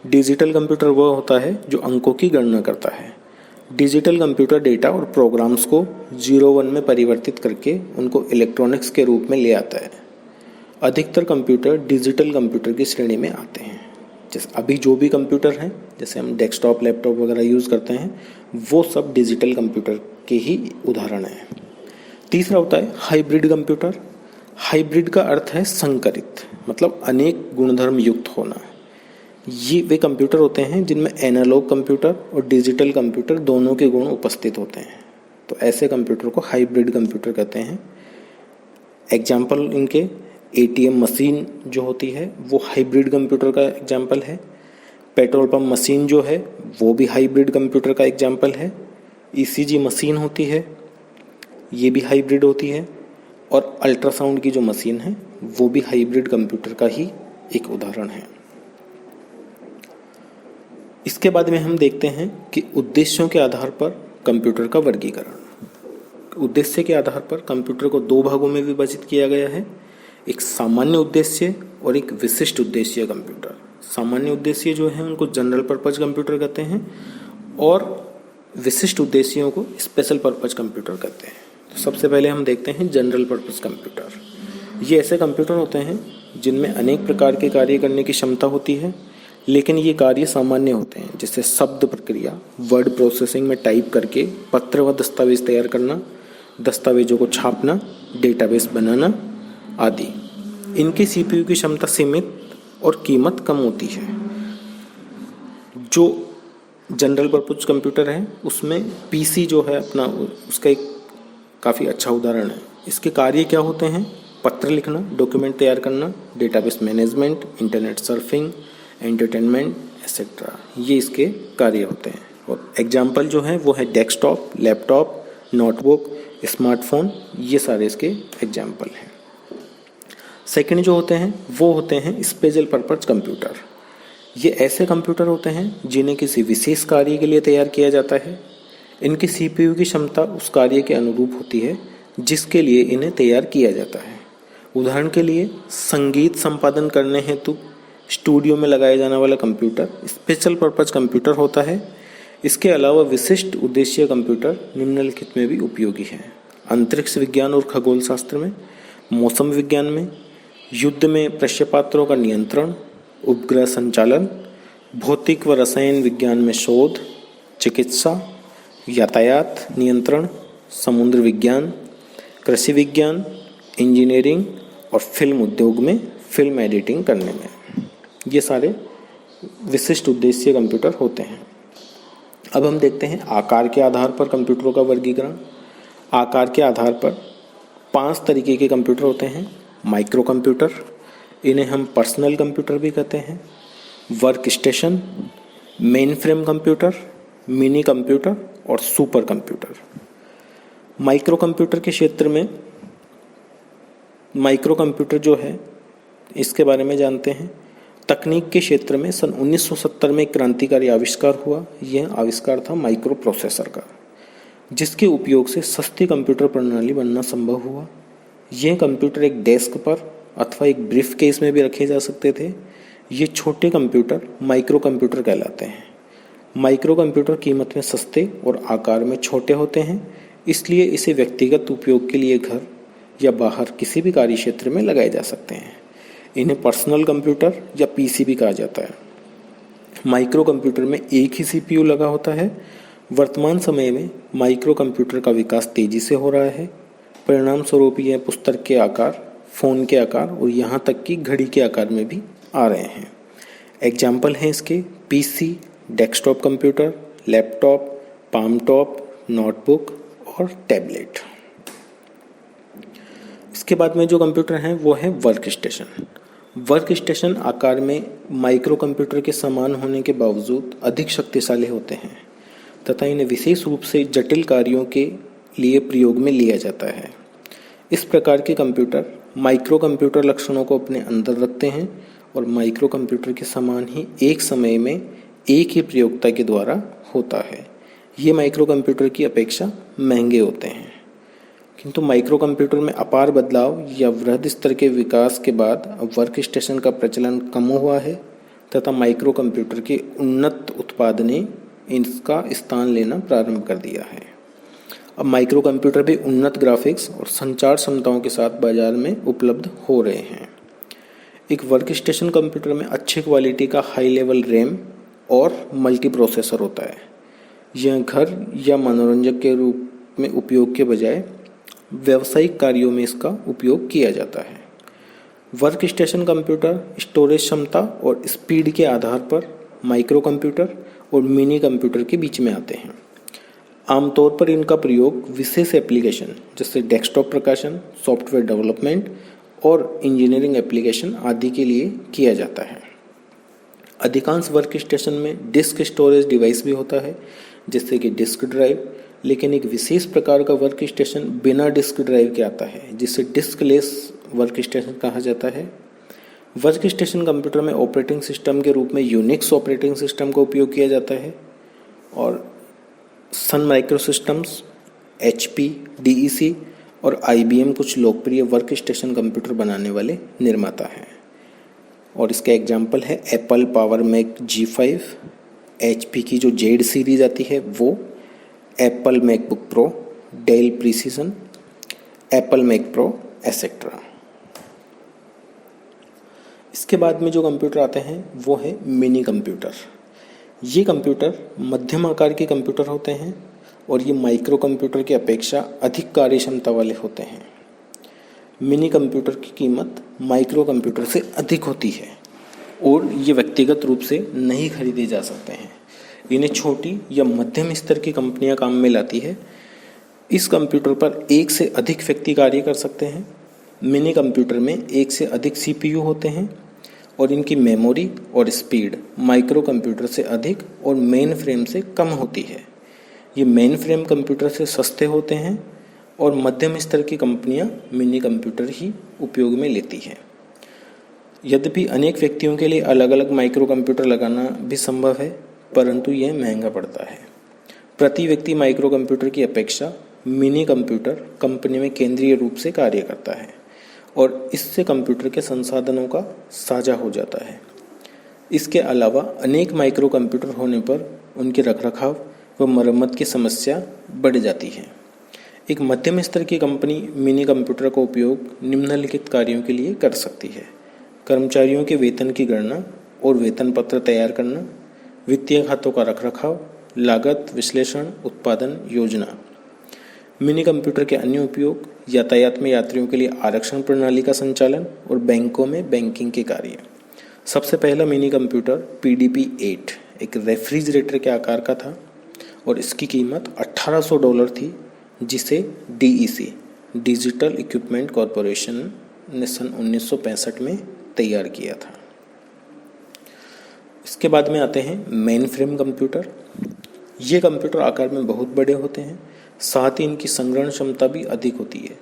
डिजिटल कंप्यूटर वह होता है जो अंकों की गणना करता है। डिजिटल कंप्यूटर डेटा और प्रोग्राम्स को 0-1 में परिवर्तित करके उनको इलेक्ट्रॉनिक्स के रूप में ले आता है। अधिकतर कंप्यूटर डिजिटल कंप्यूटर की श्रेणी में आते हैं। जैसे अभी जो भी कंप्यूटर हैं, जैसे हम डेस्कटॉप, लैपटॉप वगैरह यूज़ करते हैं, वो सब डिजिटल कंप्यूटर के ही उदाहरण हैं। तीसरा होता है हाइब्रिड कंप्यूटर। हाइब्रिड का अर्थ है संकरित, मतलब अनेक गुणधर्म युक्त होना। ये वे कंप्यूटर होते हैं जिनमें एनालॉग कंप्यूटर और डिजिटल कंप्यूटर दोनों के गुण उपस्थित होते हैं, तो ऐसे कंप्यूटर को हाइब्रिड कंप्यूटर कहते हैं। एग्जाम्पल इनके ATM मशीन जो होती है वो हाइब्रिड कंप्यूटर का एग्जाम्पल है। पेट्रोल पंप मशीन जो है वो भी हाइब्रिड कंप्यूटर का एग्जाम्पल है। ECG मशीन होती है, ये भी हाइब्रिड होती है। और अल्ट्रासाउंड की जो मशीन है वो भी हाइब्रिड कंप्यूटर का ही एक उदाहरण है। इसके बाद में हम देखते हैं कि उद्देश्यों के आधार पर कंप्यूटर का वर्गीकरण। उद्देश्य के आधार पर कंप्यूटर को 2 भागों में विभाजित किया गया है, एक सामान्य उद्देश्य और एक विशिष्ट उद्देश्य कंप्यूटर। सामान्य उद्देश्य जो है उनको जनरल पर्पज कंप्यूटर कहते हैं और विशिष्ट उद्देश्यों को स्पेशल पर्पज कंप्यूटर कहते हैं। तो सबसे पहले हम देखते हैं जनरल पर्पज कंप्यूटर। ये ऐसे कंप्यूटर होते हैं जिनमें अनेक प्रकार के कार्य करने की क्षमता होती है, लेकिन ये कार्य सामान्य होते हैं, जैसे शब्द प्रक्रिया, वर्ड प्रोसेसिंग में टाइप करके पत्र व दस्तावेज तैयार करना, दस्तावेजों को छापना, डेटाबेस बनाना आदि। इनकी सीपीयू की क्षमता सीमित और कीमत कम होती है। जो जनरल पर्पज कंप्यूटर है उसमें पीसी जो है अपना, उसका एक काफ़ी अच्छा उदाहरण है। इसके कार्य क्या होते हैं? पत्र लिखना, डॉक्यूमेंट तैयार करना, database management, internet surfing, entertainment etcetera, ये इसके कार्य होते हैं। और एग्जाम्पल जो है वो है डेस्कटॉप, लैपटॉप, नोटबुक, स्मार्टफोन, ये सारे इसके एग्जाम्पल हैं। सेकंड जो होते हैं वो होते हैं स्पेशल पर्पज कंप्यूटर। ये ऐसे कंप्यूटर होते हैं जिन्हें किसी विशेष कार्य के लिए तैयार किया जाता है। इनकी सीपीयू की क्षमता उस कार्य के अनुरूप होती है जिसके लिए इन्हें तैयार किया जाता है। उदाहरण के लिए संगीत संपादन करने हेतु स्टूडियो में लगाया जाने वाला कंप्यूटर स्पेशल पर्पज कंप्यूटर होता है। इसके अलावा विशिष्ट उद्देश्य कंप्यूटर निम्नलिखित में भी उपयोगी हैं: अंतरिक्ष विज्ञान और खगोल शास्त्र में, मौसम विज्ञान में, युद्ध में प्रक्षेपास्त्रों का नियंत्रण, उपग्रह संचालन, भौतिक व रसायन विज्ञान में शोध, चिकित्सा, यातायात नियंत्रण, समुद्र विज्ञान, कृषि विज्ञान, इंजीनियरिंग और फिल्म उद्योग में फिल्म एडिटिंग करने में। ये सारे विशिष्ट उद्देश्य कंप्यूटर होते हैं। अब हम देखते हैं आकार के आधार पर कंप्यूटरों का वर्गीकरण। आकार के आधार पर 5 तरीके के कंप्यूटर होते हैं। माइक्रो कंप्यूटर, इन्हें हम पर्सनल कंप्यूटर भी कहते हैं, work station, main frame computer, mini computer और सुपर कंप्यूटर। माइक्रो कंप्यूटर के क्षेत्र में माइक्रो कंप्यूटर जो है इसके बारे में जानते हैं। तकनीक के क्षेत्र में सन 1970 में एक क्रांतिकारी आविष्कार हुआ। यह आविष्कार था माइक्रो प्रोसेसर का, जिसके उपयोग से सस्ती कंप्यूटर प्रणाली बनना संभव हुआ। यह कंप्यूटर एक डेस्क पर अथवा एक ब्रीफ केस में भी रखे जा सकते थे। ये छोटे कंप्यूटर माइक्रो कंप्यूटर कहलाते हैं। माइक्रो कंप्यूटर कीमत में सस्ते और आकार में छोटे होते हैं, इसलिए इसे व्यक्तिगत उपयोग के लिए घर या बाहर किसी भी कार्य क्षेत्र में लगाए जा सकते हैं। इन्हें पर्सनल कंप्यूटर या पीसी भी कहा जाता है। माइक्रो कंप्यूटर में एक ही सीपीयू लगा होता है। वर्तमान समय में माइक्रो कंप्यूटर का विकास तेजी से हो रहा है। परिणाम स्वरूप यह पुस्तक के आकार, फ़ोन के आकार और यहाँ तक कि घड़ी के आकार में भी आ रहे हैं। एग्जाम्पल हैं इसके PC, desktop computer, laptop, palm top, notebook और टैबलेट। इसके बाद में जो कंप्यूटर हैं वो है वर्क स्टेशन। वर्क स्टेशन आकार में माइक्रो कंप्यूटर के समान होने के बावजूद अधिक शक्तिशाली होते हैं तथा इन्हें विशेष रूप से जटिल कार्यों के लिए प्रयोग में लिया जाता है। इस प्रकार के कंप्यूटर माइक्रो कंप्यूटर लक्षणों को अपने अंदर रखते हैं और माइक्रो कंप्यूटर के समान ही एक समय में एक ही प्रयोक्ता के द्वारा होता है। ये माइक्रो कंप्यूटर की अपेक्षा महंगे होते हैं, किंतु माइक्रो कंप्यूटर में अपार बदलाव या वृहद स्तर के विकास के बाद अब वर्क स्टेशन का प्रचलन कम हुआ है तथा माइक्रो कंप्यूटर के उन्नत उत्पाद ने इसका स्थान लेना प्रारंभ कर दिया है। अब माइक्रो कंप्यूटर भी उन्नत ग्राफिक्स और संचार क्षमताओं के साथ बाजार में उपलब्ध हो रहे हैं। एक वर्क स्टेशन कंप्यूटर में अच्छी क्वालिटी का हाई लेवल रैम और मल्टी प्रोसेसर होता है। यह घर या मनोरंजक के रूप में उपयोग के बजाय व्यावसायिक कार्यों में इसका उपयोग किया जाता है। वर्क स्टेशन कंप्यूटर स्टोरेज क्षमता और स्पीड के आधार पर माइक्रो कंप्यूटर और मिनी कंप्यूटर के बीच में आते हैं। आमतौर पर इनका प्रयोग विशेष एप्लीकेशन जैसे डेस्कटॉप प्रकाशन, सॉफ्टवेयर डेवलपमेंट और इंजीनियरिंग एप्लीकेशन आदि के लिए किया जाता है। अधिकांश वर्क स्टेशन में डिस्क स्टोरेज डिवाइस भी होता है, जैसे कि डिस्क ड्राइव, लेकिन एक विशेष प्रकार का वर्क स्टेशन बिना डिस्क ड्राइव के आता है, जिसे डिस्कलेस वर्क स्टेशन कहा जाता है। वर्क स्टेशन कंप्यूटर में ऑपरेटिंग सिस्टम के रूप में यूनिक्स ऑपरेटिंग सिस्टम का उपयोग किया जाता है और Sun micro systems, HP, DEC और IBM कुछ लोकप्रिय वर्क स्टेशन कंप्यूटर बनाने वाले निर्माता हैं। और इसका एग्जांपल है Apple power Mac G5, HP की जो जेड सीरीज आती है वो, Apple MacBook Pro, Dell Precision, Apple Mac Pro etcetera. इसके बाद में जो कंप्यूटर आते हैं वो है मिनी कंप्यूटर। ये कंप्यूटर मध्यम आकार के कंप्यूटर होते हैं और ये माइक्रो कंप्यूटर की अपेक्षा अधिक कार्य क्षमता वाले होते हैं। मिनी कंप्यूटर की कीमत माइक्रो कंप्यूटर से अधिक होती है और ये व्यक्तिगत रूप से नहीं खरीदे जा सकते हैं। इन्हें छोटी या मध्यम स्तर की कंपनियां काम में लाती है। इस कंप्यूटर पर एक से अधिक व्यक्ति कार्य कर सकते हैं। मिनी कंप्यूटर में एक से अधिक CPU होते हैं और इनकी मेमोरी और स्पीड माइक्रो कंप्यूटर से अधिक और मेन फ्रेम से कम होती है। ये मेन फ्रेम कंप्यूटर से सस्ते होते हैं और मध्यम स्तर की कंपनियां मिनी कंप्यूटर ही उपयोग में लेती हैं। यद्यपि अनेक व्यक्तियों के लिए अलग अलग माइक्रो कंप्यूटर लगाना भी संभव है, परंतु यह महंगा पड़ता है। प्रति व्यक्ति माइक्रो कंप्यूटर की अपेक्षा मिनी कंप्यूटर कंपनी में केंद्रीय रूप से कार्य करता है और इससे कंप्यूटर के संसाधनों का साझा हो जाता है। इसके अलावा अनेक माइक्रो कंप्यूटर होने पर उनके रखरखाव व मरम्मत की समस्या बढ़ जाती है। एक मध्यम स्तर की कंपनी मिनी कंप्यूटर का उपयोग निम्नलिखित कार्यों के लिए कर सकती है: कर्मचारियों के वेतन की गणना और वेतन पत्र तैयार करना, वित्तीय खातों का रखरखाव, लागत विश्लेषण, उत्पादन योजना। मिनी कंप्यूटर के अन्य उपयोग यातायात में यात्रियों के लिए आरक्षण प्रणाली का संचालन और बैंकों में बैंकिंग के कार्य। सबसे पहला मिनी कंप्यूटर PDP-8 एक रेफ्रिजरेटर के आकार का था और इसकी कीमत $1800 थी, जिसे DEC डिजिटल इक्विपमेंट कॉरपोरेशन ने सन 1965 में तैयार किया था। इसके बाद में आते हैं मेन फ्रेम कंप्यूटर। ये कंप्यूटर आकार में बहुत बड़े होते हैं, साथ ही इनकी संग्रहण क्षमता भी अधिक होती है।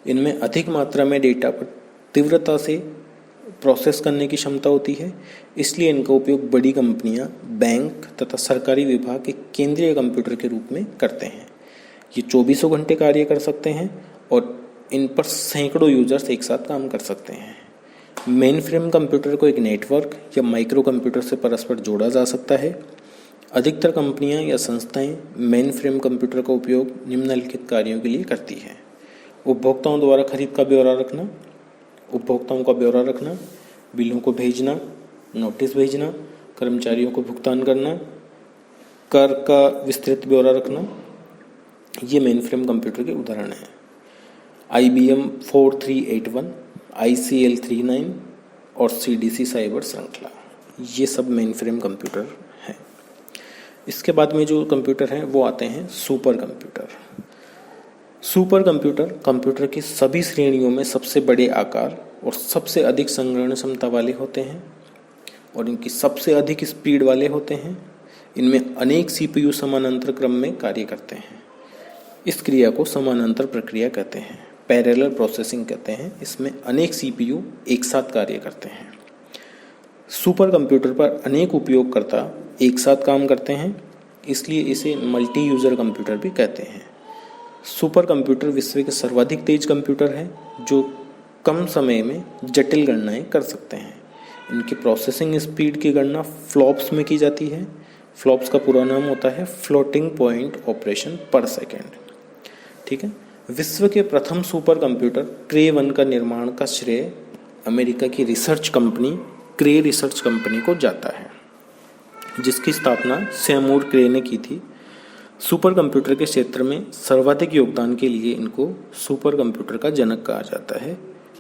इनमें अधिक मात्रा में डेटा पर तीव्रता से प्रोसेस करने की क्षमता होती है, इसलिए इनका उपयोग बड़ी कंपनियां, बैंक तथा सरकारी विभाग के केंद्रीय कंप्यूटर के रूप में करते हैं। ये 24 घंटे कार्य कर सकते हैं और इन पर सैकड़ों यूजर्स एक साथ काम कर सकते हैं। मेन फ्रेम कंप्यूटर को एक नेटवर्क या माइक्रो कंप्यूटर से परस्पर जोड़ा जा सकता है। अधिकतर कंपनियां या संस्थाएं मेन फ्रेम कंप्यूटर का उपयोग निम्नलिखित कार्यों के लिए करती हैं: उपभोक्ताओं द्वारा खरीद का ब्यौरा रखना, उपभोक्ताओं का ब्यौरा रखना, बिलों को भेजना, नोटिस भेजना, कर्मचारियों को भुगतान करना, कर का विस्तृत ब्यौरा रखना। ये मेन फ्रेम कंप्यूटर के उदाहरण हैं: IBM 4381, ICL 39 और CDC साइबर श्रृंखला। ये सब मेन फ्रेम कंप्यूटर हैं। इसके बाद में जो कंप्यूटर हैं वो आते हैं super computer. Super computer computer की सभी श्रेणियों में सबसे बड़े आकार और सबसे अधिक संग्रहण क्षमता वाले होते हैं और इनकी सबसे अधिक स्पीड वाले होते हैं। इनमें अनेक CPU समानांतर क्रम में कार्य करते हैं। इस क्रिया को समानांतर प्रक्रिया कहते हैं, पैरेलल प्रोसेसिंग कहते हैं। इसमें अनेक CPU एक साथ कार्य करते हैं। सुपर कंप्यूटर पर अनेक उपयोगकर्ता एक साथ काम करते हैं, इसलिए इसे मल्टी यूजर कंप्यूटर भी कहते हैं। सुपर कंप्यूटर विश्व के सर्वाधिक तेज कंप्यूटर है जो कम समय में जटिल गणनाएं कर सकते हैं। इनकी प्रोसेसिंग स्पीड की गणना फ्लॉप्स में की जाती है। फ्लॉप्स का पूरा नाम होता है फ्लोटिंग पॉइंट ऑपरेशन पर सेकेंड। ठीक है। विश्व के प्रथम सुपर कंप्यूटर क्रे 1 का निर्माण का श्रेय अमेरिका की रिसर्च कंपनी क्रे रिसर्च कंपनी को जाता है, जिसकी स्थापना सैमूर क्रे ने की थी। सुपर कंप्यूटर के क्षेत्र में सर्वाधिक योगदान के लिए इनको सुपर कंप्यूटर का जनक कहा जाता है।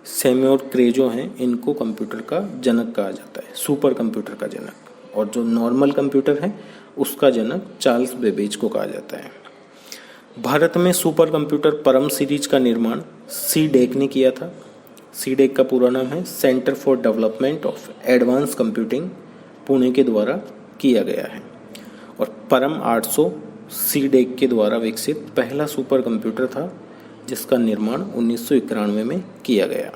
सैमूर क्रे जो हैं इनको कंप्यूटर का जनक कहा जाता है, सुपर कंप्यूटर का जनक। और जो नॉर्मल कंप्यूटर है उसका जनक चार्ल्स बेबेज को कहा जाता है। भारत में सुपर कंप्यूटर परम सीरीज का निर्माण CDEC ने किया था। CDEC का पूरा नाम है centre for development of advance computing, Pune के द्वारा किया गया है। और परम 800 CDEC के द्वारा विकसित पहला सुपर कंप्यूटर था, जिसका निर्माण 1991 में किया गया।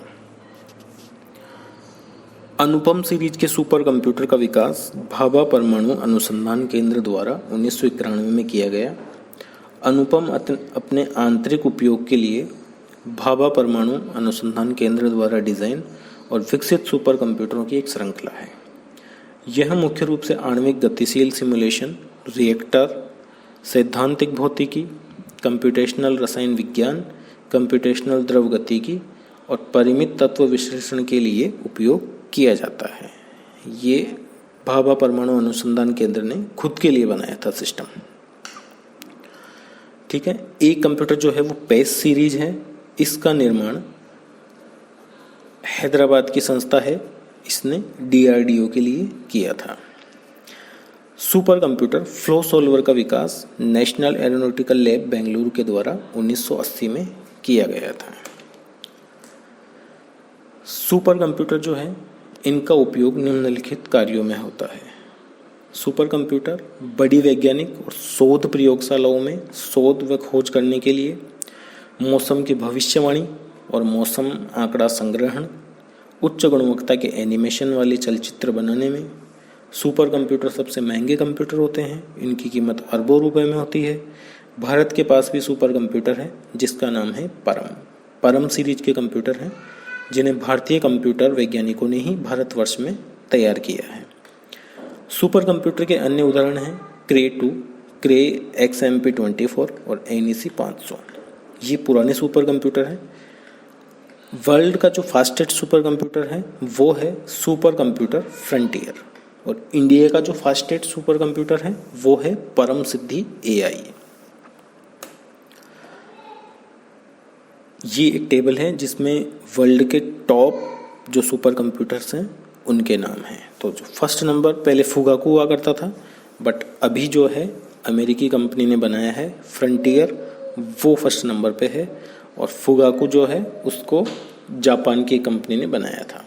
अनुपम सीरीज के सुपर कंप्यूटर का विकास भाभा परमाणु अनुसंधान केंद्र द्वारा 1991 में किया गया। अनुपम अपने आंतरिक उपयोग के लिए भाभा परमाणु अनुसंधान केंद्र द्वारा डिजाइन और विकसित सुपर कंप्यूटरों की एक श्रृंखला है। यह मुख्य रूप से आणविक गतिशील सिमुलेशन, रिएक्टर, सैद्धांतिक भौतिकी, कंप्यूटेशनल रसायन विज्ञान, कंप्यूटेशनल द्रव गतिकी और परिमित तत्व विश्लेषण के लिए उपयोग किया जाता है। ये भाभा परमाणु अनुसंधान केंद्र ने खुद के लिए बनाया था सिस्टम। ठीक है, एक कंप्यूटर जो है वो पेस सीरीज है। इसका निर्माण हैदराबाद की संस्था है, इसने DRDO के लिए किया था। सुपर कंप्यूटर फ्लो सॉल्वर का विकास नेशनल एरोनॉटिकल लैब बेंगलुरु के द्वारा 1980 में किया गया था। सुपर कंप्यूटर जो है इनका उपयोग निम्नलिखित कार्यों में होता है। सुपर कंप्यूटर बड़ी वैज्ञानिक और शोध प्रयोगशालाओं में शोध व खोज करने के लिए, मौसम की भविष्यवाणी और मौसम आंकड़ा संग्रहण, उच्च गुणवत्ता के एनिमेशन वाले चलचित्र बनाने में। सुपर कंप्यूटर सबसे महंगे कंप्यूटर होते हैं, इनकी कीमत अरबों रुपए में होती है। भारत के पास भी सुपर कंप्यूटर है जिसका नाम है परम सीरीज के कंप्यूटर हैं, जिन्हें भारतीय कंप्यूटर वैज्ञानिकों ने ही भारतवर्ष में तैयार किया है। सुपर कंप्यूटर के अन्य उदाहरण हैं क्रे XMP24 और NEC 500। ये पुराने सुपर कंप्यूटर हैं। वर्ल्ड का जो फास्टेस्ट सुपर कंप्यूटर है वो है सुपर कंप्यूटर फ्रंटियर, और इंडिया का जो फास्टेस्ट सुपर कंप्यूटर है वो है परम सिद्धि AI। ये एक टेबल है जिसमें वर्ल्ड के टॉप जो सुपर कंप्यूटर्स हैं उनके नाम हैं। तो जो फर्स्ट नंबर पहले फुगाकू हुआ करता था, बट अभी जो है अमेरिकी कंपनी ने बनाया है फ्रंटियर, वो फर्स्ट नंबर पे है। और फुगाकू जो है उसको जापान की कंपनी ने बनाया था।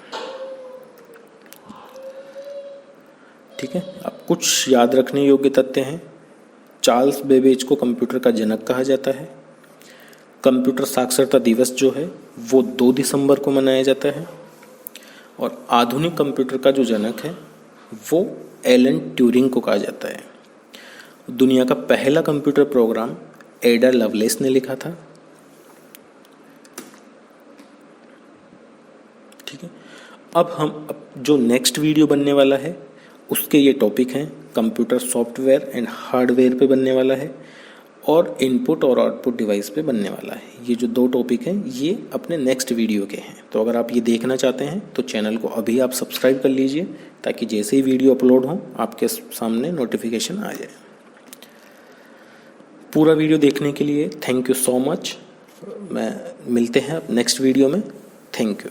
ठीक है, अब कुछ याद रखने योग्य तथ्य हैं। चार्ल्स बेबेज को कंप्यूटर का जनक कहा जाता है। कंप्यूटर साक्षरता दिवस जो है वो 2 दिसंबर को मनाया जाता है। और आधुनिक कंप्यूटर का जो जनक है वो एलन ट्यूरिंग को कहा जाता है। दुनिया का पहला कंप्यूटर प्रोग्राम एडा लवलेस ने लिखा था। ठीक है, अब जो नेक्स्ट वीडियो बनने वाला है उसके ये टॉपिक हैं, कंप्यूटर सॉफ्टवेयर एंड हार्डवेयर पे बनने वाला है और इनपुट और आउटपुट डिवाइस पे बनने वाला है। ये जो 2 टॉपिक हैं ये अपने नेक्स्ट वीडियो के हैं। तो अगर आप ये देखना चाहते हैं तो चैनल को अभी आप सब्सक्राइब कर लीजिए, ताकि जैसे ही वीडियो अपलोड हो आपके सामने नोटिफिकेशन आ जाए। पूरा वीडियो देखने के लिए थैंक यू सो मच। मिलते हैं नेक्स्ट वीडियो में। Thank you.